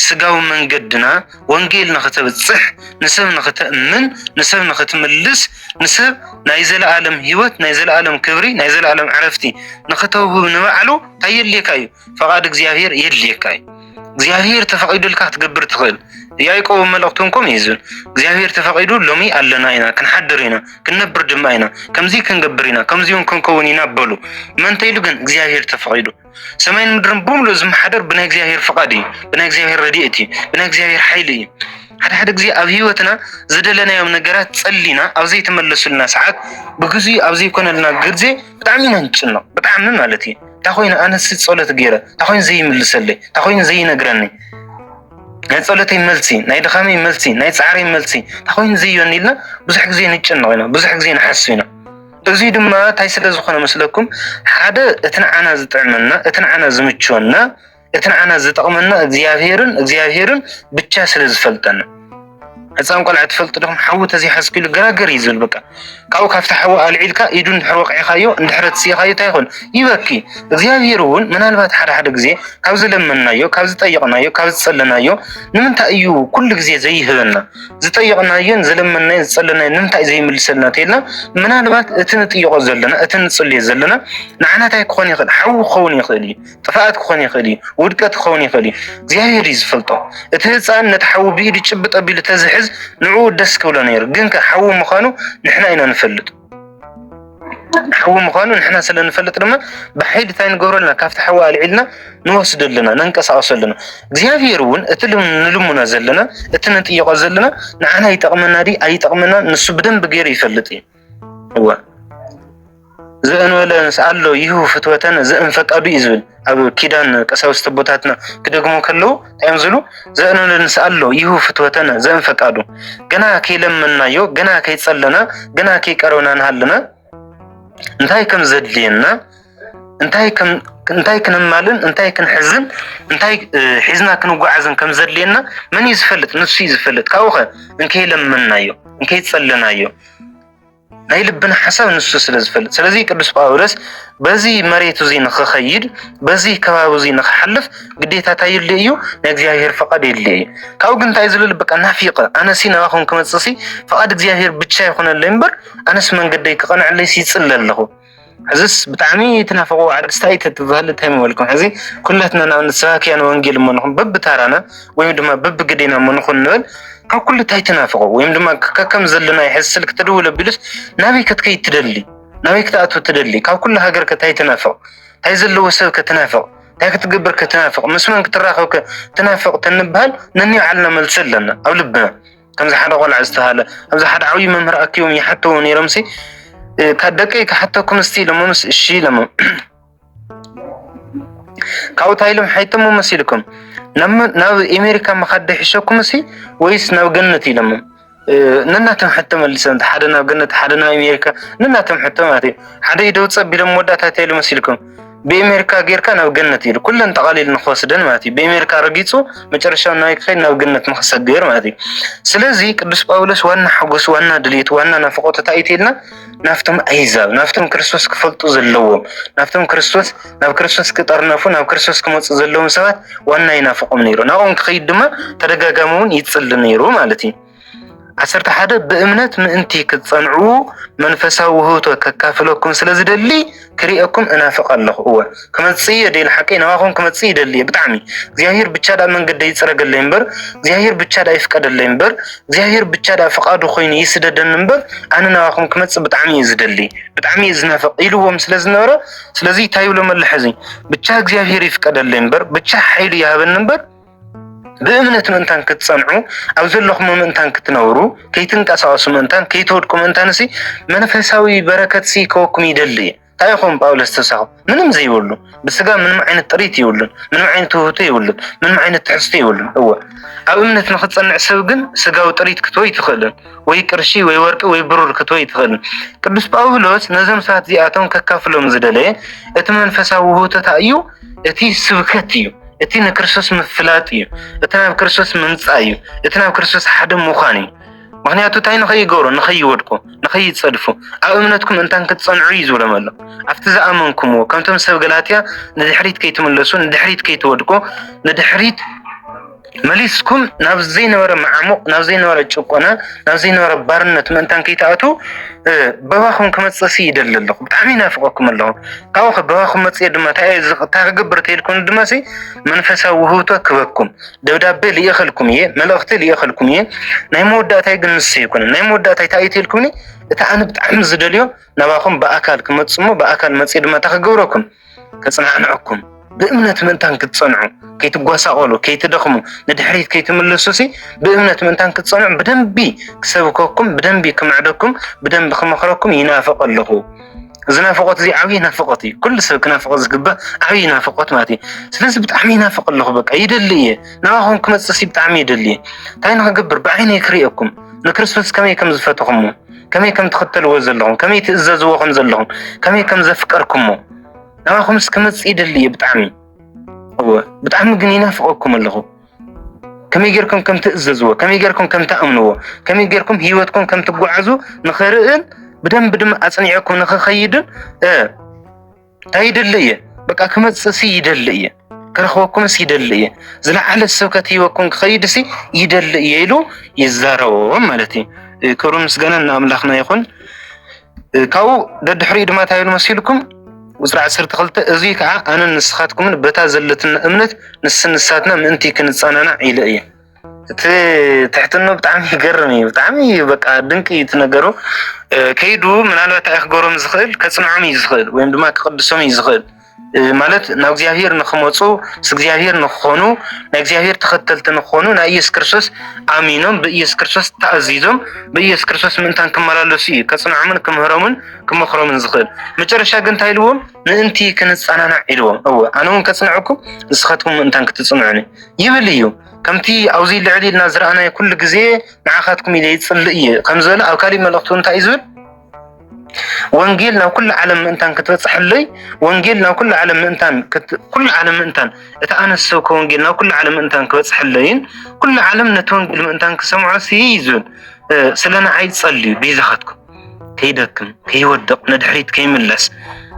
ስጋው መንገድና ወንጌል ንኽተብጽሕ ንሰብ ንኽተእምን ንሰብ ንኽትምልስ ንሰብ ናይ ዘለዓለም ህይወት ናይ ዘለዓለም ክብሪ ናይ ዘለዓለም ዓረፍቲ ንኽተውህብ ንባዕሉ ታየልየካዩ ፈቃድ እግዚአብሔር የልየካዩ እግዚአብሔር ተፈቂዱልካ ትገብር ትኽእል ያዕቆብ መልእክቱንኩም ይዝን እግዚአብሔር ተፈቂዱ ሎሚ አለና ኢና ክንሐድር ኢና ክንነብር ድማ ኢና ከምዚ ክንገብር ኢና ከምዚውን ክንከውን ኢና በሉ መንተይሉ ግን እግዚአብሔር ተፈቂዱ ሰማይን ምድርን በሙሉ ዝምሓደር ብናይ እግዚአብሔር ፈቃድ እዩ ብናይ እግዚአብሔር ረድኤት እዩ ብናይ እግዚአብሔር ሓይሊ እዩ ሓደ ግዜ ኣብ ህይወትና ዝደለናዮም ነገራት ጸሊና ኣብ ዘይተመለሱልና ሰዓት ብግዜ ኣብ ዘይኮነልና ግዜ ብጣዕሚ ነንጭነቕ ብጣዕሚ ማለት እዩ ታኾይና ኣነስ ጸሎት ገይረ ታኾይን ዘይምልሰለይ ታኾይን ዘይነግረኒ ናይ ጸሎተይ መልሲ ናይ ድኻመይ መልሲ ናይ ጻዕረይ መልሲ ታኾይን ዘይዮኒልና ብዙሕ ግዜ ንጭነቕ ኢና ብዙሕ ግዜ ንሓስብ ኢና እዚ ድማ ታይ ስለ ዝኾነ መስለኩም ሓደ እትንዓና ዝጥዕመና እትንዓና ዝምችወና እትንዓና ዝጠቕመና እግዚአብሔርን ብቻ ስለ ዝፈልጠና ህፃን ቆልዓ ትፈልጥ ዲኹም ሓዊ ተዘይሓስኪሉ ገራገር ይዝብል በቃ ካብኡ ካብቲ ሓዊ ኣልዒልካ ኢዱን ሕወቕዒኻዮ እንድሕረት ሲኻዮ ታይኹን ይበኪ እግዚአብሔር እውን ምናልባት ሓደ ግዜ ካብ ዝለመናዮ ካብ ዝጠይቕናዮ ካብ ዝጸለናዮ ንምንታይ እዩ ኩሉ ግዜ ዘይህበና ዝጠይቕናዮን ዝለመናዮ ዝጸለናዮ ንምንታይ ዘይምልሰልና ተይልና ምናልባት እቲ ንጥይቆ ዘለና እቲ ንጽልዮ ዘለና ንዓና ታይ ክኾን ይኽእል ሓዊ ክኸውን ይኽእል እዩ ጥፍኣት ክኾን ይኽእል እዩ ውድቀት ክኸውን ይኽእል እዩ እግዚአብሔር እዩ ዝፈልጦ እቲ ህፃን ነቲ ሓዊ ብኢዱ ጭብጥ ኣቢሉ ተዝሕዝ ንዑ ደስ ክብሎ ነይሩ ግን ሓዊ ምዃኑ ንሕና ኢና ንፈልጥ ሓዊ ምዃኑ ንሕና ስለ ንፈልጥ ድማ ብሓይሊ ታይ ንገብረልና ካብቲ ሓዊ ኣልዒልና ንወስደልና ነንቀሳቐሰልና እግዚአብሔር እውን እቲ ንልሙና ዘለና እቲ ንጥይቆ ዘለና ንዓና ይጠቕመና ዲ ኣይጠቕመና ንሱ በደንብ ገይሩ ይፈልጥ እዩ እዋ ዘእንወለ ንስኣሎ ይሁ ፍትወተን ዘእንፈቃዱ ይዝብል ኣብ ኪዳን ቀሳውስት ቦታትና ክደግሞ ከለው ታይም ዝሉ ዘእንወለ ንስኣሎ ይሁ ፍትወተን ዘእንፈቃዱ ገና ከይለመናዮ ገና ከይጸለና ገና ከይቀረውና ንሃለና እንታይ ከም ዘድልየና እንታይ ክንማልን እንታይ ክንሕዝን እንታይ ሒዝና ክንጓዓዝን ከም ዘድልየና መን ይዝፈልጥ ንሱ ይዝፈልጥ ካብኸ እንከይለመናዮ እንከይጸለናዮ ናይ ልብና ሓሳብ ንሱ ስለ ዝፈልጥ ስለዚህ ቅዱስ ጳውሎስ በዚ መሬቱ እዚ ንኽኸይድ በዚ ከባቢ እዚ ንኽሓልፍ ግዴታ ታይል እዩ ናይ እግዚአብሔር ፈቃድ የለ እዩ ካብ ግን ታይ ዝልል በቃ ናፊቀ ኣነሲ ናኹን ክመጽሲ ፈቃድ እግዚአብሔር ብቻ ይኹነለይ እምበር ኣነስ መንገደይ ክቐንዕለይ ሲጽል ኣለኹ ሕዝስ ብጣዕሚ ተናፈቁ ዓድስታይ ተትባህል ታይ መልኩም ሕዚ ኩላትና ናብ ንሰባክያን ወንጌል መንኹም በብታራና ወይም ድማ በብግዴና መንኹን ንብል ካብ ኩሉ ታይ ተናፈቁ ወይም ድማ ከከም ዘለና ይሕስል ክትደውለ ቢልስ ናበይ ክትከይ ትደሊ ናበይ ክትኣቱ ትደሊ ካብ ኩሉ ሃገር ከታይ ተናፈቁ ታይ ዘለዎ ሰብ ከተናፈቁ ታይ ክትግብር ከተናፈቁ መስመን ክትራኸብ ከተናፈቁ ተንብሃል ነኒ ዓልና መልሰለና ኣብ ልብና ከምዚ ሓደ ቆልዓ ዝተሃለ ኣብዚ ሓደ ዓብይ መምህር ኣኪዮም ይሓተው ነይሮምሲ ካደቀይ ከሓተኩም እስቲ ለሞምስ እሺ ለሞ ካው ታይሎም ሓይተሙ መስልኩም ናብ አሜሪካ መኸደ ሕሸኩም እስቲ ወይስ ናብ ገነት ይለም ነናተም ሕተ መልሰን ሓደ ናብ ገነት ሓደ ናብ አሜሪካ ነናተም ሕተ ማለት ሓደ ይደው ጸቢሎም ወዳታት ይሉ መስልኩም በአሜሪካ ጌርካ ናብ ገነት ይሉ ኩለን ተቃሊል ንخوስደን ማለት በአሜሪካ ረጊጹ መጨረሻው ናይ ከይ ናብ ገነት ንخሰገር ማለት ስለዚህ ቅዱስ ጳውሎስ ዋና ሓጎስ ዋና ድሌት ዋና ናፍቆት ታይቴልና ናፍቶም አይዛብ ናፍቶም ክርስቶስ ክፈልጡ ዘለዎም ናፍቶም ክርስቶስ ናብ ክርስቶስ ክጠርነፉ ናብ ክርስቶስ ክመጽ ዘለዎም ሰባት ዋና ይናፍቆም ነይሩ ናኦም ክኸይድ ድማ ተደጋጋሙን ይጽል ነይሩ ማለት عسرت حدا بأمنة من أنتي كتصنعوا منفسه وهو ككافلكم سلازدلي كريئكم أنافق الله هو كما تصير دي الحكي نواخون كما تصير اللي بتعمي زياهير بتشاد من قد يتسرق الليمبر زياهير بتشاد يفقد الليمبر زياهير بتشاد فقاد خوين يسدد النمبر أنا نواخون كما تصير بتعمي يزدلي بتعمي يزنافق إلوهم سلازنورة سلازي تايو لما اللحزين بتشاد زياهير يفقد الليمبر بتشاد حيلي هذا النمبر بأمنة منتان كتصنعوا أو زلهم منتان كتنوروا كي تنقصوا منتان كي تودكم منتان سي منفساوي بركة سي كوكم يدلي تايخون باولس تساو منم زي يقولوا بس قام من معين الطريق يقولون من معين توهتي يقولون من معين التحستي يقولون هو أو أمنة نختصنع سوقن سقاو طريق كتوي تخلن ويكرشي ويورق ويبرر كتوي تخلن كبس باولوس نزم ساعات زياتهم ككافلهم زدلي اتمن فساو هو تتايو اتي سبكتيو اتينا كرسوس مفلاتيو اتنا كرسوس منصايو اتنا كرسوس حدا مخاني مغنياتو تاي نخي يقولوا نخي يودكو نخي يتصدفوا أو أمنتكم أنتان كتصنعوا يزو لمالا أفتزا أمنكمو كمتم سيو غلاتيا ندحريت كي تملسون ندحريت كي تودكو ندحريت مليسكم نافزين ورا معمق نافزين ورا تشقنا نافزين ورا بارنت منتان كي تاتو بواخم كمتصسي يدللكم بطعمي نافقكم الله كاوخ بواخم متصي دما تاغبر تيلكم دماسي منفسا وهوتو كبكم دبدابي ليخلكم يه ملأختي ليخلكم يه ناي موداتاي غنسي يكون ناي موداتاي تايتيلكم اتا انا بطعم زدليو نباخم باكال كمتصمو باكال متصي دما تاغبركم كصنعنعكم بأمنة منتان كتصنعوا كي تقواسقولوا كي تدخموا ندحريت كي تملسوسي بأمنة منتان كتصنعوا بدنبي كسبكوكم بدنبي كمعدكم بدنبي كمخركم ينافق الله زنافقات زي عوي نافقتي كل سبب نافقات زقبه عوي نافقات ماتي سلازم بتعمي نافق الله بك يدليه نواهم كمتصسي بتعمي يدليه تاين نقبر بعيني يكريكم نكرسوس كمي كم زفتكم كمي كم تختلوا زلهم كمي تأززوا خم زلهم كمي كم زفكركم نواهم سكمت يدليه بتعمي هو بتعمل جنينة فوقكم اللغو كم يجركم كم تأززوا كم يجركم كم تأمنوا كم يجركم هيوتكم كم تقعزوا نخرئن بدم أصنعكم نخيدن تايدلية بقى كم تسي يدلية كرخوكم سيدلية زلا على السوكة هيوكم خيدسي يدلية له يزاروا مالتي كرم سجنا أملاخنا يخون كاو دد حريد ما تايل مسيلكم وزرع سرت خلت أزيك أنا نسخاتكم بتا زلتنا أمنت نساتنا من أنتي كنت صانعنا إليه تحت إنه بتعمي قرني بتعمي بقى دنكي تنقروا كيدو من على تأخجرهم زخيل كتصنعهم يزخيل وين دما تقدسهم يزخيل مالت ناوزياهير نخمصو سجياهير نخونو ناوزياهير تختلت نخونو نايس كرسوس آمينهم بيس كرسوس تعزيزهم بيس كرسوس من تان كمالالوسي كتصنعهم كمهرمون كمخرمون زخيل مجرشا قنت هايلوهم ننتي كنت أنا نعيلوهم أو أنا هم كتصنعكم نسختكم من تان كتصنعني يبليو كمتي أوزي اللي نازر أنا كل جزء معاخاتكم اللي يتصلئيه كمزول أو كلمة لقطون تايزول وانجيلنا كل عالم انتان كتبصح لي وانجيلنا كل عالم انتان كل عالم انتان اتانسو كونجيلنا كل عالم انتان كبصح لين كل عالم نتونجيل انتان كسمعوا سيزون سلنا عيد صلي بيزختكم كيدكم كيودق ندحريت كيملس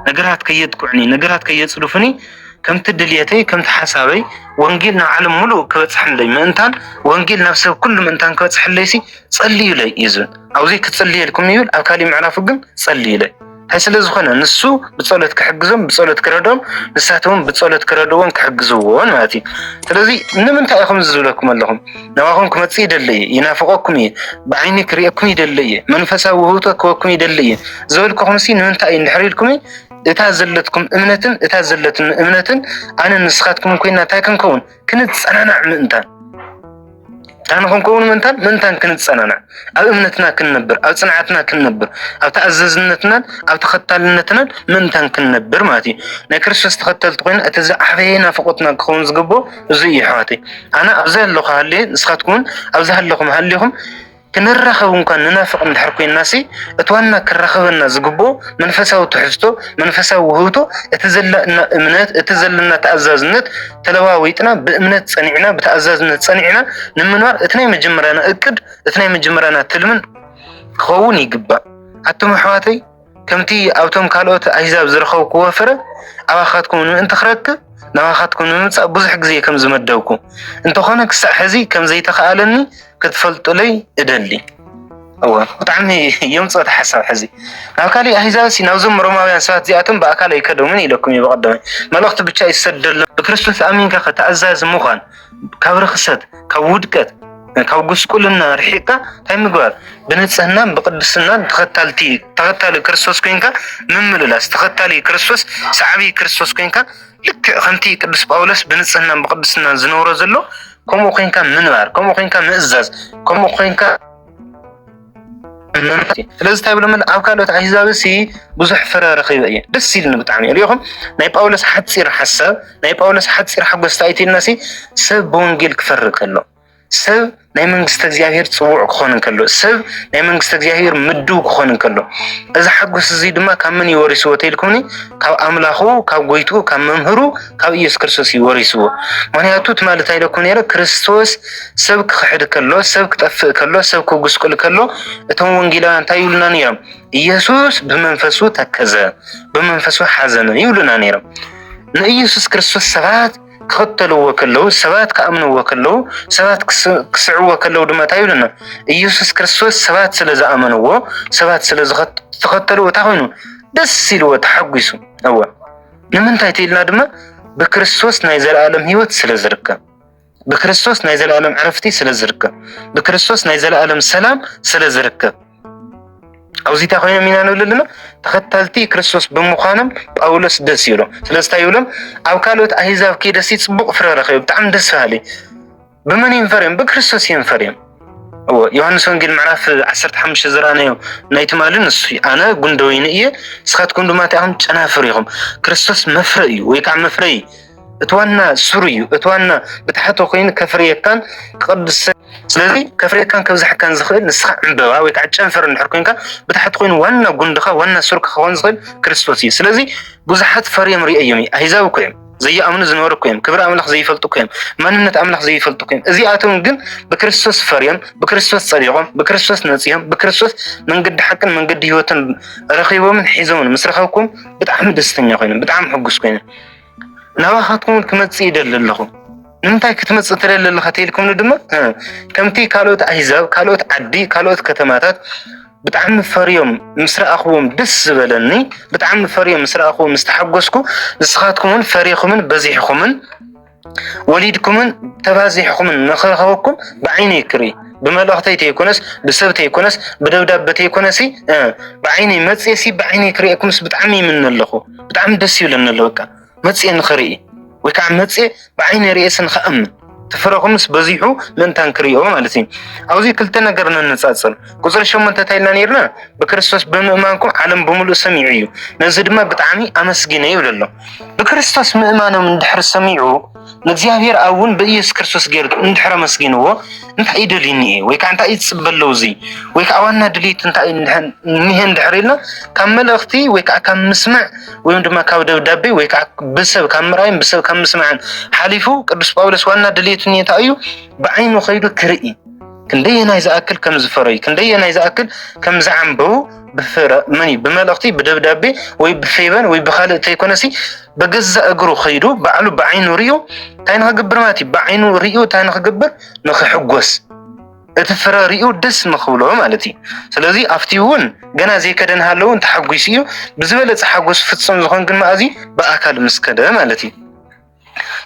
نقرات كيدكعني نقرات كيصرفني كم تدليتي كم تحسابي وانجيلنا عالم ملو كبصح لي منتان وانجيل نفسه كل منتان كبصح ليسي صلي لي يزون أو زي كتصلي لكم يقول أو كلمة معرفكم صلي لي هاي سلزخنا نسو بتصلة كحجزهم بتصلة كردهم نساتهم بتصلة كردهم كحجزوون ماتي تلازي نمن تأخذ زولكم اللهم نواهم كم تصيد اللي ينافقكم بعيني كريكم يدلي منفسه وهوتك وكم يدلي زولكم خمسين نمن تأين حريركم اتازلتكم امنة أنا نسخاتكم كوينا تاكن كون كنت أنا نعم انتان تانكم كون منتان كنت صنعنا أو أمنتنا كنبر أو صنعتنا كنبر أو تأززنتنا أو تختلنتنا منتان كنبر ماتي نكرش تختلت وين أتزع حبينا فقطنا كون زقبو زي حاتي أنا أبزل لكم هاللي نسختكم أبزل لكم هالليهم كنرخبون كان ننافق نحركوا الناسي اتوانا كرخبنا زقبو منفسه وتحزتو منفسه وهوتو اتزلنا امنات اتزلنا تأزازنت تلواويتنا بامنات صنيعنا بتأزازنت صنيعنا نمنوار اتناي مجمرانا اكد اتناي مجمرانا تلمن خون يقبا حتى حواتي كمتي اوتم كالوت احزاب زرخو كوافره اواخاتكم من انت خرك نواخاتكم من بزح غزي كم زمدوكم انت خونك حزي كم زي تخالني كتفلطوا لي ادلي بتعمي يوم صوت حساب حزي ناكالي أهزاسي نوزم روماويان سات زياتهم بأكالي يكدومني لكم يبقدمي ملوقت بتشاي يسدل بكريستوس أمين كخ تأزاز مخان كورخصت كودكت كوجس كلنا رحيقة تايم جوار بنتسهنا بقدسنا تختالي كريستوس كينكا ممللاس تختالي كريستوس سعبي كريستوس كينكا لك خنتي قدس باولس بنتسهنا بقدسنا زنورو زلو كم كينكا منوار كم كينكا مئزاز كم كينكا ስለዚህ ታይብለ ምን አብካሎት አህዛብሲ ብዙሕ ፍረ ረኺበ እየ ደስ ይልን ብጣዕሚ እልኹም ናይ ጳውሎስ ሓፂር ሓሳብ ናይ ጳውሎስ ሓፂር ሓጎስ ታይቲልናሲ ሰብ በወንጌል ክፈርቅ ከሎ ሰብ ናይ መንግስተ እግዚአብሔር ጽቡዕ ክኾን ከሎ ሰብ ናይ መንግስተ እግዚአብሔር ምድው ክኾን ከሎ እዚ ሓጎስ እዚ ድማ ካብ ምን ይወሪስዎ ተይልኩምኒ ካብ አምላኹ ካብ ጎይቱ ካብ መምህሩ ካብ ኢየሱስ ክርስቶስ ይወሪስዎ ምክንያቱ ማለት አይለኩም ነይረ ክርስቶስ ሰብ ክሕድ ከሎ ሰብ ክጠፍእ ከሎ ሰብ ክጉስቁል ከሎ እቶም ወንጌላውያን እንታይ ይብሉና ነይሮም ኢየሱስ ብመንፈሱ ተከዘ ብመንፈሱ ሓዘነ ይብሉና ነይሮም ንኢየሱስ ክርስቶስ ሰባት ክተልዎ ከለው ሰባት ከአምንዎ ከለው ሰባት ክስዕዎ ከለው ድማ ታይሉና ኢየሱስ ክርስቶስ ሰባት ስለዝአመንዎ ሰባት ስለዝተኸተልዎ ታኾይኑ ደስ ይልዎ ተሐጉሱ አወ ንምንታይ ተይልና ድማ በክርስቶስ ናይ ዘለዓለም ህይወት ስለዝርከብ በክርስቶስ ናይ ዘለዓለም ዕረፍቲ ስለዝርከብ በክርስቶስ ናይ ዘለዓለም ሰላም ስለዝርከብ አውዚታ ኮይነ ሚና ነው ለለና ተኸታልቲ ክርስቶስ በመዃንም ጳውሎስ ደስ ይሎ ስለስታይ ይብሎም ኣብ ካልኦት አህዛብ ከይደስ ይጽቡቅ ፍረ ረኺቡ ብጣዕሚ ደስ ባሃሊ በመን ይንፈርም በክርስቶስ ይንፈርም ዮሐንስ ወንጌል ምዕራፍ 15 ዝራናዮ ናይቲ ማልን እሱ አነ ጉንደወይን እየ ስኻትኩም ድማ ታም ጨናፍር ይኹም ክርስቶስ መፍረ እዩ ወይ ከዓ መፍረ እትዋና ሱሩ እዩ እትዋና ብታሕቶ ኮይን ከፍርየካን ቅዱስ ስለዚህ ከፍርየካን ከብዛሕካን ዝኽእል ንስኻ ዕምበባ ወይ ከዓ ጨንፈር እንድሕር ኮይንካ ብታሕት ኮይኑ ዋና ጉንድኻ ዋና ሱርካ ክኾን ዝኽእል ክርስቶስ እዩ ስለዚህ ብዙሓት ፈርዮም ርእዮም ኣህዛብ እኮ እዮም ዘይኣምኑ ዝነበሩ እኮ እዮም ክብሪ ኣምላኽ ዘይፈልጡ እኮ እዮም ማንነት ኣምላኽ ዘይፈልጡ እኮ እዮም እዚኣቶም ግን ብክርስቶስ ፈርዮም ብክርስቶስ ጸሪቖም ብክርስቶስ ነጽዮም ብክርስቶስ መንገዲ ሓቅን መንገዲ ህይወትን ረኺቦምን ሒዞምን ምስ ረኸብኩም ብጣዕሚ ደስተኛ ኮይኖም ብጣዕሚ ሕጉስ ኮይኖም ናባኻትኩም ክመጽእ ይደሊ ኣለኹ ንምንታይ ክትመጽእ ትደሊ ኣለኻ ተይልኩም ድማ ከምቲ ካልኦት ኣህዛብ ካልኦት ዓዲ ካልኦት ከተማታት ብጣዕሚ ፈርዮም ምስ ረኣኽዎም ደስ ዝበለኒ ብጣዕሚ ፈርዮም ምስ ረኣኽዎም ምስ ተሓጎስኩ ንስኻትኩምን ፈሪኹምን በዚሕኹምን ወሊድኩምን ተባዚሕኹምን ንኽረኸበኩም ብዓይነይ ክርኢ بملأختي تيكونس بسبتي يكونس بدبدبتي يكونسي بعيني متسي بعيني كريكم بتعمي من اللخو بتعمي دسيو لنا اللوكا متسي نخري وكع متسي بعيني رئيس نخأمن تفرقهم بزيحو لن تنكريو مالتي اوزي كلتنا قرنا نتصل قصر شو من تتايلنا نيرنا بكريستوس بمؤمنكم عالم بملو سميعيو نزد ما بتعمي امسكيني ولا لا بكريستوس مؤمنو من دحر سميعو نزيابير اول بإيس كريستوس غير ندحر مسكينو انت ايدليني وي كان انت ايتصبلو زي وي كاوانا دليت انت نيهن دحرينا كمل اختي وي كم مسمع وي ندما كاو دبدبي وي بسب كامراين بسب كم مسمعن حليفو قدوس باولس وانا دليت نيتايو بعينو خيدو كرئي كندينا اذا اكل كم زفري كندينا اذا اكل كم زعنبو بفرق مني بملأختي بدبدبي وي بفيبن وي بخالق تيكونسي بجزء اجرو خيدو بعلو بعينو ريو تاينها قبر ماتي بعينو ريو تاينها قبر نخ حقوس اتفرا ريو دس مخولو مالتي سلازي افتيون غنا زي كدن هالو انت حقوسيو بزبلص حقوس فتصم زخون كن مازي باكل مسكده مالتي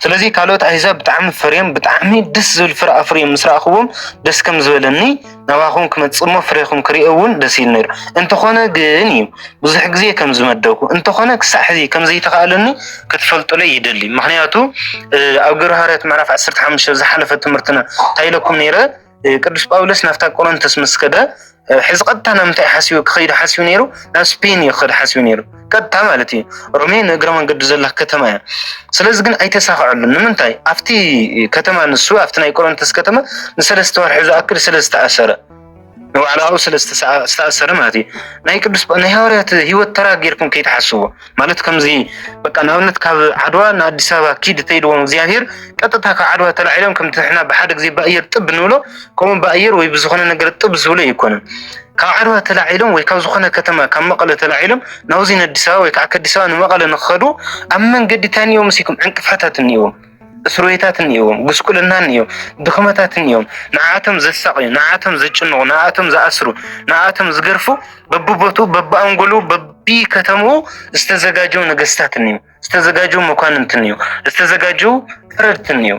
سلازي كالوت احزاب بتعم فريم بتعمي دس زل فرا فريم مسراخوم دس كم زبلني نواخون كمتصمو فريخم كريون دس ينير انت خونا غني بزح غزي كم زمدوكو انت خونا كسحزي كم زي تقالني كتفلطو لي يدلي مخنياتو او غرهارات معرف 15 زحلفه تمرتنا تايلكم نيره قدوس باولس نفتا قرنتس مسكده حز قدتنا متى حسيو خيد حسيو نيرو ناسبين يخد حسيو نيرو قدتا مالتي رومين اغرمن قد زله كتما سلاز ግን አይተሳኻዑልን ንምንታይ አፍቲ ከተማ ንሱ አፍትና ይቆሮንተስ ከተማ ንሰለስተ ወር ሕዛ አክል ሰለስተ አሰረ ነው አላው ሰለስተ አሰረ ማለት ናይ ቅዱስ ናይ ሐዋርያት ህይወት ተራገርኩም ከይተሐስቡ ማለት ከምዚ በቃ ናውነት ካብ ዓድዋ ና አዲስ አበባ ኪድ ተይድዎም እግዚአብሔር ቀጥታ ከዓድዋ ተላዒሎም ከም ተሕና በሓደ ግዜ በአየር ጥብ ንብሎ ቆም በአየር ወይ ብዙ ሆነ ነገር ጥብ ዝብሎ ይኮነ كعروة تلاعيلهم ويكوزخنا كتما كم مقالة تلاعيلهم نوزين الدساء ويكعك الدساء نمقالة نخدو أمن قد تاني يوم سيكم عنك فتات اليوم እስሩይታት እንይዎም ጉስቁልና እንይዎም ድኽመታት እንይዎም ንዓቶም ዘሳቅዩ ንዓቶም ዘጭንቁ ንዓቶም ዝኣስሩ ንዓቶም ዝገርፉ በብቦቱ በብኣንጎሉ በቢ ከተማኡ ዝተዘጋጀው ነገስታት እንዩ ዝተዘጋጀው መኳንንት እንዩ ዝተዘጋጀው ፍረድት እንዩ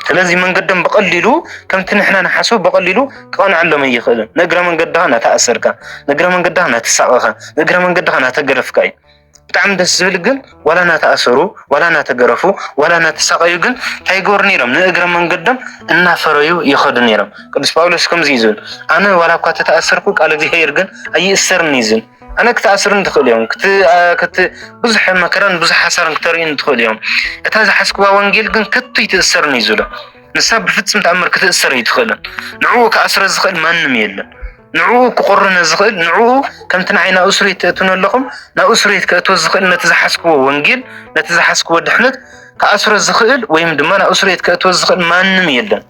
ስለዚህ መንገዶም በቀሊሉ ከምቲ ንሕና ንሓስቡ በቀሊሉ ክቐንዐሎም ይኽእል ነግረ መንገድኻ ናተኣሰርካ ነግረ መንገድኻ ናተሳቀኻ ነግረ መንገድኻ ናተገረፍካ እዩ ብጣዕሚ ደስ ዝብል ግን ዋላ ናተኣሰሩ ዋላ ናተገረፉ ዋላ ናተሳቀዩ ግን ታይጎር ነይሮም ንእግረ መንገዶም እናፈረዩ ይኸዱ ነይሮም ቅዱስ ጳውሎስ ከምዚ ይዝብል ኣነ ዋላ እኳ ተተኣሰርኩ ቃል እግዚአብሔር ግን ኣይእሰርኒ ይዝብል ኣነ ክትኣስርን ትኽእል እዮም ብዙሕ መከራን ብዙሕ ሓሳርን ክተርእዩን ትኽእል እዮም እታ ዝሓስክዋ ወንጌል ግን ከቶ ይትእሰርኒ እዩ ዝብሎ ንሳ ብፍፅም ተኣምር ክትእሰር ኣይትኽእልን ንዕኡ ከኣስረ ዝኽእል ማንም የለን ንዕኡ ክቆርነ ዝኽእል ንዕኡ ከምቲ ንዓይ ናብ እስር ቤት ትእትውን ኣለኹም ናብ እስር ቤት ከእትዎ ዝኽእል ነቲ ዝሓስክዎ ወንጌል ነቲ ዝሓስክዎ ድሕነት ከኣስረ ዝኽእል ወይም ድማ ናብ እስር ቤት ከእትዎ ዝኽእል ማንም የለን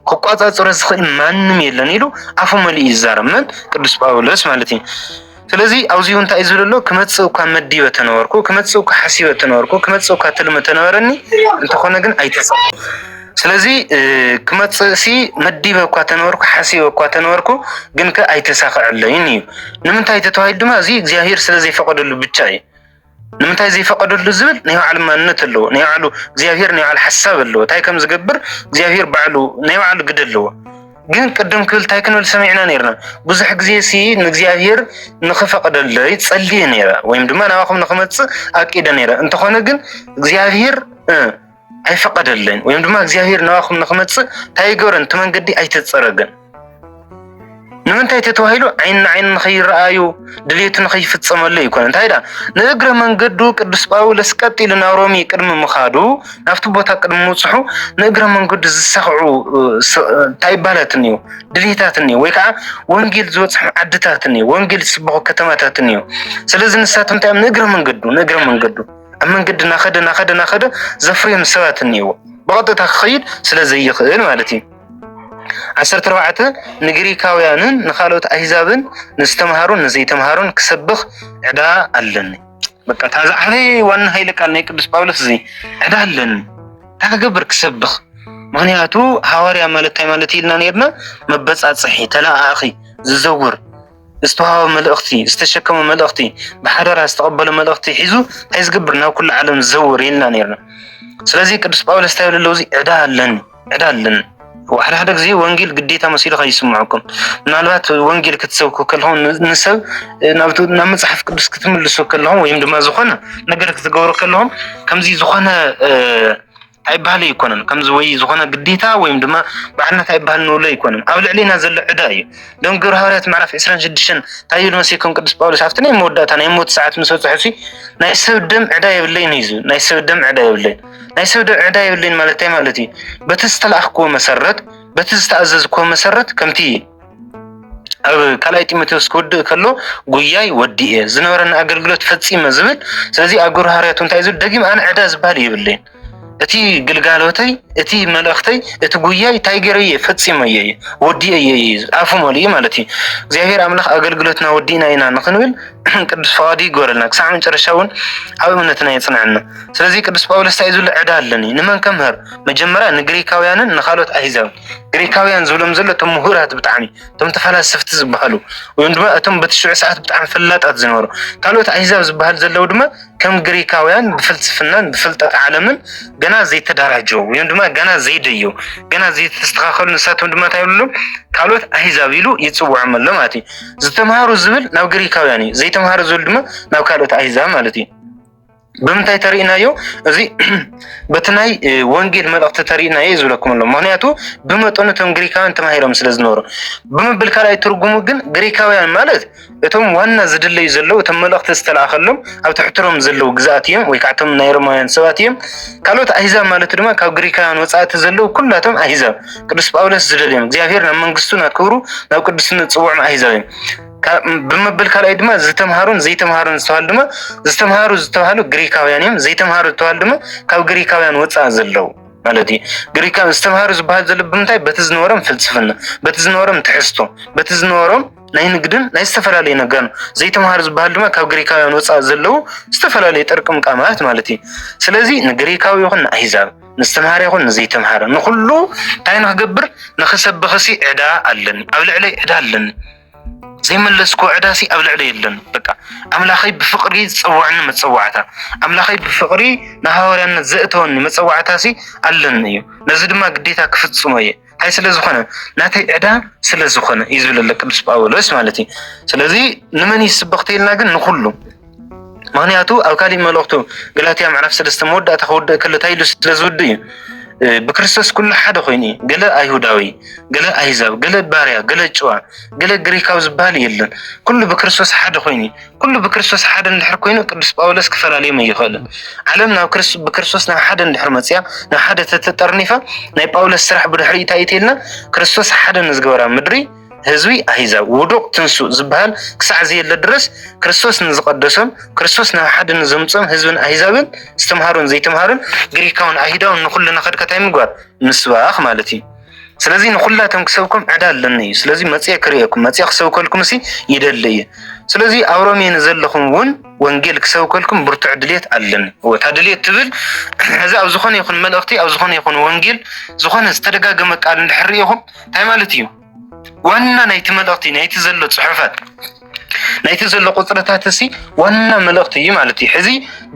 ክቋፃፅሮ ዝኽእል ማንም የለን ኢሉ ኣፉ መሊኡ ይዛረብ መን ቅዱስ ጳውሎስ ማለት እዩ ስለዚ ኣብዚሁ እንታይ እዩ ዝብሎ ክመፅእ እኳ መዲበ ተነበርኩ ክመፅእ እኳ ሓሲበ ተነበርኩ ክመፅእ እኳ ትልመ ተነበረኒ እንተኾነ ግን ኣይተሳካ ስለዚ ክመፅእሲ መዲበ እኳ ተነበርኩ ሓሲበ እኳ ተነበርኩ ግን ኣይተሳክዐለይን እዩ ንምንታይ ተተዋሂዱ ድማ እዚ እግዚኣብሔር ስለዘይፈቀደሉ ብቻ እዩ ንምንታይ ዘይፈቀደሉ ዝብል ናይ ባዕሉ ማንነት ኣለዎ ናይ ባዕሉ እግዚኣብሔር ናይ ባዕሉ ሓሳብ ኣለዎ እንታይ ከም ዝገብር እግዚኣብሔር ባዕሉ ናይ ባዕሉ ግደ ኣለዎ ግን ቅድም ክብል እንታይ ክንብል ሰሚዕና ነርና ብዙሕ ግዜ ሲ ንእግዚኣብሔር ንኽፈቀደለይ ፀልየ ነይረ ወይም ድማ ናባኹም ንኽመፅእ ኣቂደ ነይረ እንተኾነ ግን እግዚአብሔር ኣይፈቀደለይን ወይም ድማ እግዚአብሔር ናባኹም ንኽመፅእ እንታይ ይገብረን እቲ መንገዲ ኣይተፀረገን ንምንታይ ተተዋሂሉ ዓይን ንዓይን ንኸይረኣዩ ድሌቱ ንኸይፍፀመሉ ይኮነ እንታይ ዳ ንእግረ መንገዱ ቅዱስ ጳውሎስ ቀጢሉ ናብ ሮሚ ቅድሚ ምኻዱ ናብቲ ቦታ ቅድሚ ምውፅሑ ንእግረ መንገዱ ዝሰኽዑ እንታይ ባላት እንዩ ድሌታት እንዩ ወይ ከዓ ወንጌል ዝበፅሑ ዓድታት እንዩ ወንጌል ዝስበኹ ከተማታት እንዩ ስለዚ ንሳቶም እንታይ ንእግረ መንገዱ ኣብ መንገዲ ናኸደ ዘፍርዮም ሰባት እንይዎ ብቐጥታ ክኸይድ ስለዘይኽእል ማለት እዩ 14 ንግሪካውያንን ንኻልኦት ኣሕዛብን ንዝተምሃሩን ንዘይተምሃሩን ክሰብኽ ዕዳ ኣለኒ በቃ ታዛዕበይ ዋና ሃይለ ቃል ናይ ቅዱስ ጳውሎስ እዚ ዕዳ ኣለኒ ታክገብር ክሰብኽ ምክንያቱ ሃዋርያ ማለት ማለት ኢልና ነርና መበፃፅሒ ተላኣኺ ዝዘውር ዝተዋሃበ መልእኽቲ ዝተሸከመ መልእኽቲ ብሓደራ ዝተቐበለ መልእኽቲ ሒዙ እንታይ ዝገብር ናብ ኩሉ ዓለም ዝዘውር ኢልና ነርና ስለዚ ቅዱስ ጳውሎስ እንታይ ይብሎ እዚ ዕዳ ኣለኒ وحده ጊዜ ወንጌል ግዴታ መሲሉ ይስምዑኩም ምናልባት ወንጌል ክትሰብኩ ከለኹም ንሰብ ናብ መጽሐፍ ቅዱስ ክትምልሱ ከለኹም ወይም ድማ ዝኾነ ነገር ክትገብሩ ከለኹም ከምዚ ዝኾነ ኣይባህል ይኮነን ከምዚ ወይ ዝኾነ ግዴታ ወይም ድማ ባዕልና ኣይባህል ንብሎ ይኮነን ኣብ ልዕሊና ዘሎ ዕዳ እዩ ደም ግብረ ሐዋርያት ምዕራፍ 26 ታይሉ መሲኩም ቅዱስ ጳውሎስ ኣብቲ ናይ መወዳእታ ናይ ሞት ሰዓት ምስ በፅሑ ናይ ሰብ ደም ዕዳ የብለይን እዩ ናይ ሰብ ደም ዕዳ የብለይን ናይ ሰብ ደም ዕዳ የብለይን ማለት እንታይ ማለት እዩ በቲ ዝተላእኽክዎ መሰረት በቲ ዝተኣዘዝክዎ መሰረት ከምቲ ኣብ ካልኣይ ጢሞቴዎስ ክወድእ ከሎ ጉያይ ወዲኤ ዝነበረና ኣገልግሎት ፈፂመ ዝብል ስለዚ ኣብ ግብረ ሐዋርያት እንታይ ዝብል ደጊም ኣነ ዕዳ ዝባህል የብለይን እቲ ግልጋሎተይ እቲ መልእኽተይ እቲ ጉያይ ታይገረየ ፈፂመየ ወዲኤ ኣፉ መሊኡ ማለት እዩ እግዚአብሔር ኣምላኽ ኣገልግሎትና ወዲና ኢና ንኽንብል ቅዱስ ፈቃዱ ይገበረልና ክሳብ መጨረሻ እውን ኣብ እምነትና የጽንዐና ስለዚ ቅዱስ ጳውሎስ እንታይ ዝብል ዕዳ ኣለኒ ንመን ከምህር መጀመርያ ንግሪካውያንን ንኻልኦት ኣሕዛብ ግሪካውያን ዝብሎም ዘሎ እቶም ምሁራት ብጣዕሚ እቶም ተፈላሰፍቲ ዝበሃሉ ወይም ድማ እቶም በቲ ሽዑ ሰዓት ብጣዕሚ ፈላጣት ዝነበሩ ካልኦት ኣሕዛብ ዝበሃል ዘለው ድማ ከም ግሪካውያን ብፍልስፍናን ብፍልጠት ዓለምን ገና ዘይተደራጀው ወይም ድማ ገና ዘይደየው ገና ዘይተስተኻኸሉ ንሳቶም ድማ እንታይ ይብሉ ካልኦት ኣሕዛብ ኢሉ ይጽውዖም ኣሎ ማለት እዩ ዝተምሃሩ ዝብል ናብ ግሪካውያን እዩ ዘይተምሃሩ ዝብል ድማ ናብ ካልኦት ኣሕዛብ ማለት እዩ ብምንታይ ተሪእናዮ እዚ በቲ ናይ ወንጌል መልእኽቲ ተሪእናዮ ዝብለኩም ኣሎ ምክንያቱ ብመጠኑ እቶም ግሪካውያን ተማሂሮም ስለ ዝነበሩ ብምብል ካልኣይ ትርጉሙ ግን ግሪካውያን ማለት እቶም ዋና ዝድለዩ ዘለው እቶም መልእኽቲ ዝተላእኸሎም ኣብ ትሕትሮም ዘለው ግዛኣት እዮም ወይ ከዓ እቶም ናይ ሮማውያን ሰባት እዮም ካልኦት ኣሕዛብ ማለት ድማ ካብ ግሪካውያን ወፃእቲ ዘለው ኩላቶም ኣሕዛብ ቅዱስ ጳውሎስ ዝደልዮም እግዚአብሔር ናብ መንግስቱ ናብ ክብሩ ናብ ቅድስነት ዝፅውዑ ኣሕዛብ እዮም ብምብል ካልኣይ ድማ ዝተምሃሩን ዘይተምሃሩን ዝተባሃሉ ድማ ዝተምሃሩ ዝተባሃሉ ግሪካውያን እዮም ዘይተምሃሩ ዝተባሃሉ ድማ ካብ ግሪካውያን ወፃእ ዘለው ማለት እዩ ግሪካውያን ዝተምሃሩ ዝበሃል ዘሎ ብምንታይ በቲ ዝነበሮም ፍልስፍና በቲ ዝነበሮም ትሕዝቶ በቲ ዝነበሮም ናይ ንግድን ናይ ዝተፈላለዩ ነገር ዘይተማሃሩ ዝበሃል ድማ ካብ ግሪካውያን ወፃእ ዘለው ዝተፈላለዩ ጥርቅምቃማት ማለት እዩ ስለዚ ንግሪካዊ ይኹን ንኣሕዛብ ንዝተምሃረ ይኹን ንዘይተምሃረ ንኩሉ እንታይ ንክገብር ንክሰብክሲ ዕዳ ኣለኒ ኣብ ልዕለይ ዕዳ ኣለኒ ዘይመለስኩ ዕዳሲ ኣብ ልዕለይ የለን በቃ ኣምላኸይ ብፍቅሪ ዝፀውዕኒ መፀዋዕታ ኣምላኸይ ብፍቅሪ ንሃዋርያነት ዘእተወኒ መፀዋዕታሲ ኣለኒ እዩ ነዚ ድማ ግዴታ ክፍፅሞ እየ ሃይ ስለዝኾነ ናተይ ዕዳ ስለዝኾነ እዩ ዝብል ቅዱስ ጳውሎስ ማለት እዩ ስለዚ ንመን ይስበክ ተይልና ግን ንኩሉ ምክንያቱ ኣብ ካሊእ መልእክቱ ገላትያ ምዕራፍ 3 መወዳእታ ክውድእ ከሎ እንታይ ኢሉ ስለዝውድእ እዩ بكريستوس كل حدا خويني قال أيهوداوي قال أحزاب قال باريا قال جوا قال غريكاو زبالي يلن كل بكريستوس حدا خويني كل بكريستوس حدا نحر كوينو قدس باولس كفر عليه ما يخل علمنا بكريستوس نا حدا نحر مصيا نا حدا تتطرنيفا نا باولس سرح بدحري تايتيلنا كريستوس حدا نزغورا مدري هزوي أحزاب ودق تنسو زبال كسع زي الدرس كريستوس نزقدسهم كريستوس نا حدا نزمصم هزبن أحزابن استمهارون زي تمهارن غريكاون أحيداون نخلنا خد كتاي مغوار مسواخ مالتي ስለዚህ ንኹላቶም ክሰብኩም ዕዳ ኣለኒ ስለዚ መጽያ ክሪአኩም መጽያ ክሰብከልኩም ሲ ይደልይ ስለዚ አውሮሜን ዘለኹም ውን ወንጌል ክሰብከልኩም ብርቱዕ ድሌት ኣለኒ ወታ ድሌት ትብል እዚ ኣብ ዝኾነ ይኹን መልእኽቲ ኣብ ዝኾነ ይኹን ወንጌል ዝኾነ ዝተደጋገመ ቃል እንድሕሪኢኹም እንታይ ማለት እዩ ዋና ናይቲ መልእኽቲ ናይቲ ዘሎ ጽሑፋት ናይቲ ዘሎ ቁጽረታትሲ ዋና መልእኽቲ እዩ ማለት እዩ ሕዚ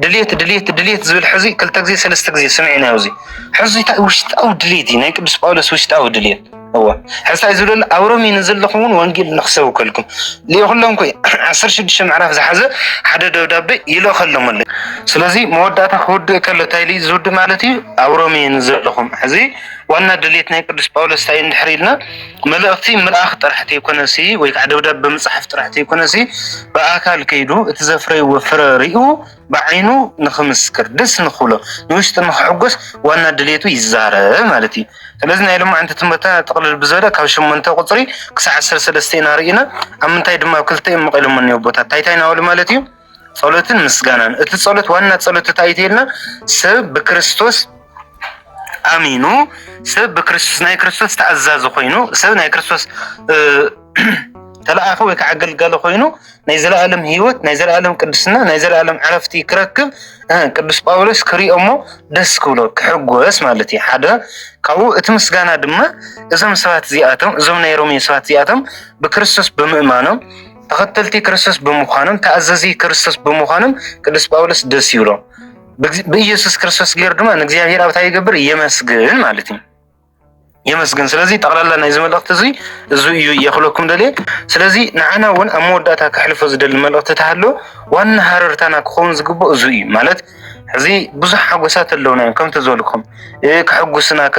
ድሌት ዝብል ሕዚ ክልተ ግዜ ሰለስተ ግዜ ሰሚዕና እዚ ሕዚ ውሽጣዊ ድሌት ናይ ቅዱስ ጳውሎስ ውሽጣዊ ድሌት هو حسا يزول أورومي نزل لكم وانجيل نخسو كلكم ليه خلهم كوي 16 معرف زحزة حدا دابي يلو خلهم اللي سلازي مودات خود كله تايلي زود مالتي أورومي نزل لكم حزي وانا دليتنا قدس باولوس تاين حريرنا ملأختي ملأخ طرحتي يكون سي ويقعدو داب بمصحف طرحتي يكون سي بأكل كيدو اتزفري وفراريو بعينو نخمسكر دس نخوله نوشت نخحقس وانا دليتو يزاره مالتي لازم يلمع أنت تمتى تقلل بزودة كوشم من تقطري كساعة سلسلة نارينا أم تاي دما كلتي مقلم من يوبوتا تايتاين أول مالتي صلوة مسجانا اتصلت وانا تصلت تايتيلنا سب بكريستوس آمينو سب بكريستوس ناي كريستوس تعزاز خوينو سب ناي كريستوس تلا أخوك عقل قال خوينو نيزل عالم هيوت نيزل عالم قدسنا نيزل عالم عرفتي كركب قدس باولوس كري أمو دسكولو كحقوس مالتي حدا كاو اتمسغانا دما ازم سوات زياتهم ازم نيرومي سوات زياتهم بكريستوس بمؤمنهم تختلتي كريستوس بمخانم تعززي كريستوس بمخانم قدس باولوس دس يورو بإيسوس كريستوس غير دما نغزيابير ابتا يغبر يمسغن مالتي يمسغن سلازي تقلل لنا يزم الوقت زي زو يخلوكم دلي سلازي نعنا ون اموداتا كحلفو زدل ملوقت تحلو وان هررتانا كخون زغبو زوي مالت حزي بزح حقوسات اللونا كم تزولكم إيه كحقوسنا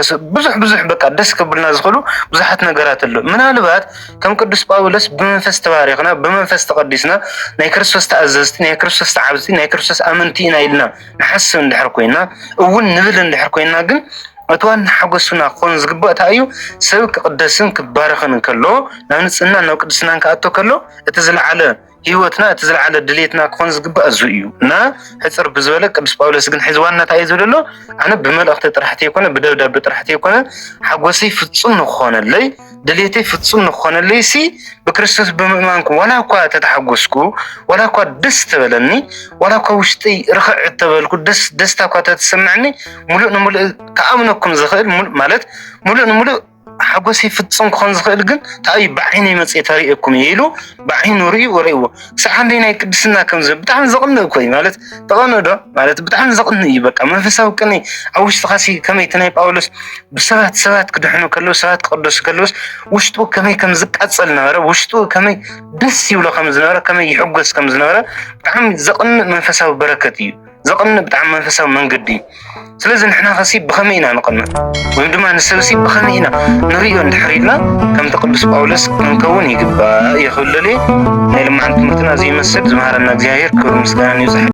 بزح بقى دس قبلنا زخلو بزحت نقرات اللو من هالبات كم قدس باولوس بمنفس تواريخنا بمنفس تقدسنا ناي كريستوس تأززتي ناي كريستوس تعبتي ناي كريستوس أمنتينا إلنا نحسن لحركوينا أول نبل لحركوينا قل أتوان حقوسنا خون زقبأ تأيو سوك قدسن كبارخن كلو نانسنا نو قدسنا كأتو كلو اتزل على هيوتنا اتزل على دليتنا كون زقبأ زويو نا حصر بزولك قدس باولوس كن حزواننا تايزولو أنا بملأخت طرحتي يكون بدبدب طرحتي يكون حقوسي فتصن خون لي دليتي فتصن خون لي سي بكريستوس بمؤمنكم ولا كوا تتحقسكو ولا كوا دس تبلني ولا كوا وشتي رخع تبلكو دستا كوا تسمعني ملؤ كأمنكم زخيل مالت ملؤ حقوسي فتصن خون زخيل جن تأي بعيني مسئ طريقكم يلو بعين وريو ساعة لينا يقدسنا كم زب بتعمل زقنا كوي مالت تغنى ده مالت بتعمل زقنا يبقى ما في سو كني أوش تخاسي كم يتناي باولوس بسوات كدحنو كلو سوات قدس كلوس وشتو كم كم زق أتصلنا ورا وشتو كم دس يولا كم زنورة كم يحقوس كم زنورة بتعمل زقنا من فساو بركتي زقنا بتعمل من فساو من قدي سلازم نحنا غسيب بخمينا نقلنا ويندما نسوسي بخمينا نريو نحرينا كم تقدس باولوس نكون يقبا يخللي لما عند مرتنا زي مسد زمهرنا زهير كل مسكان يزح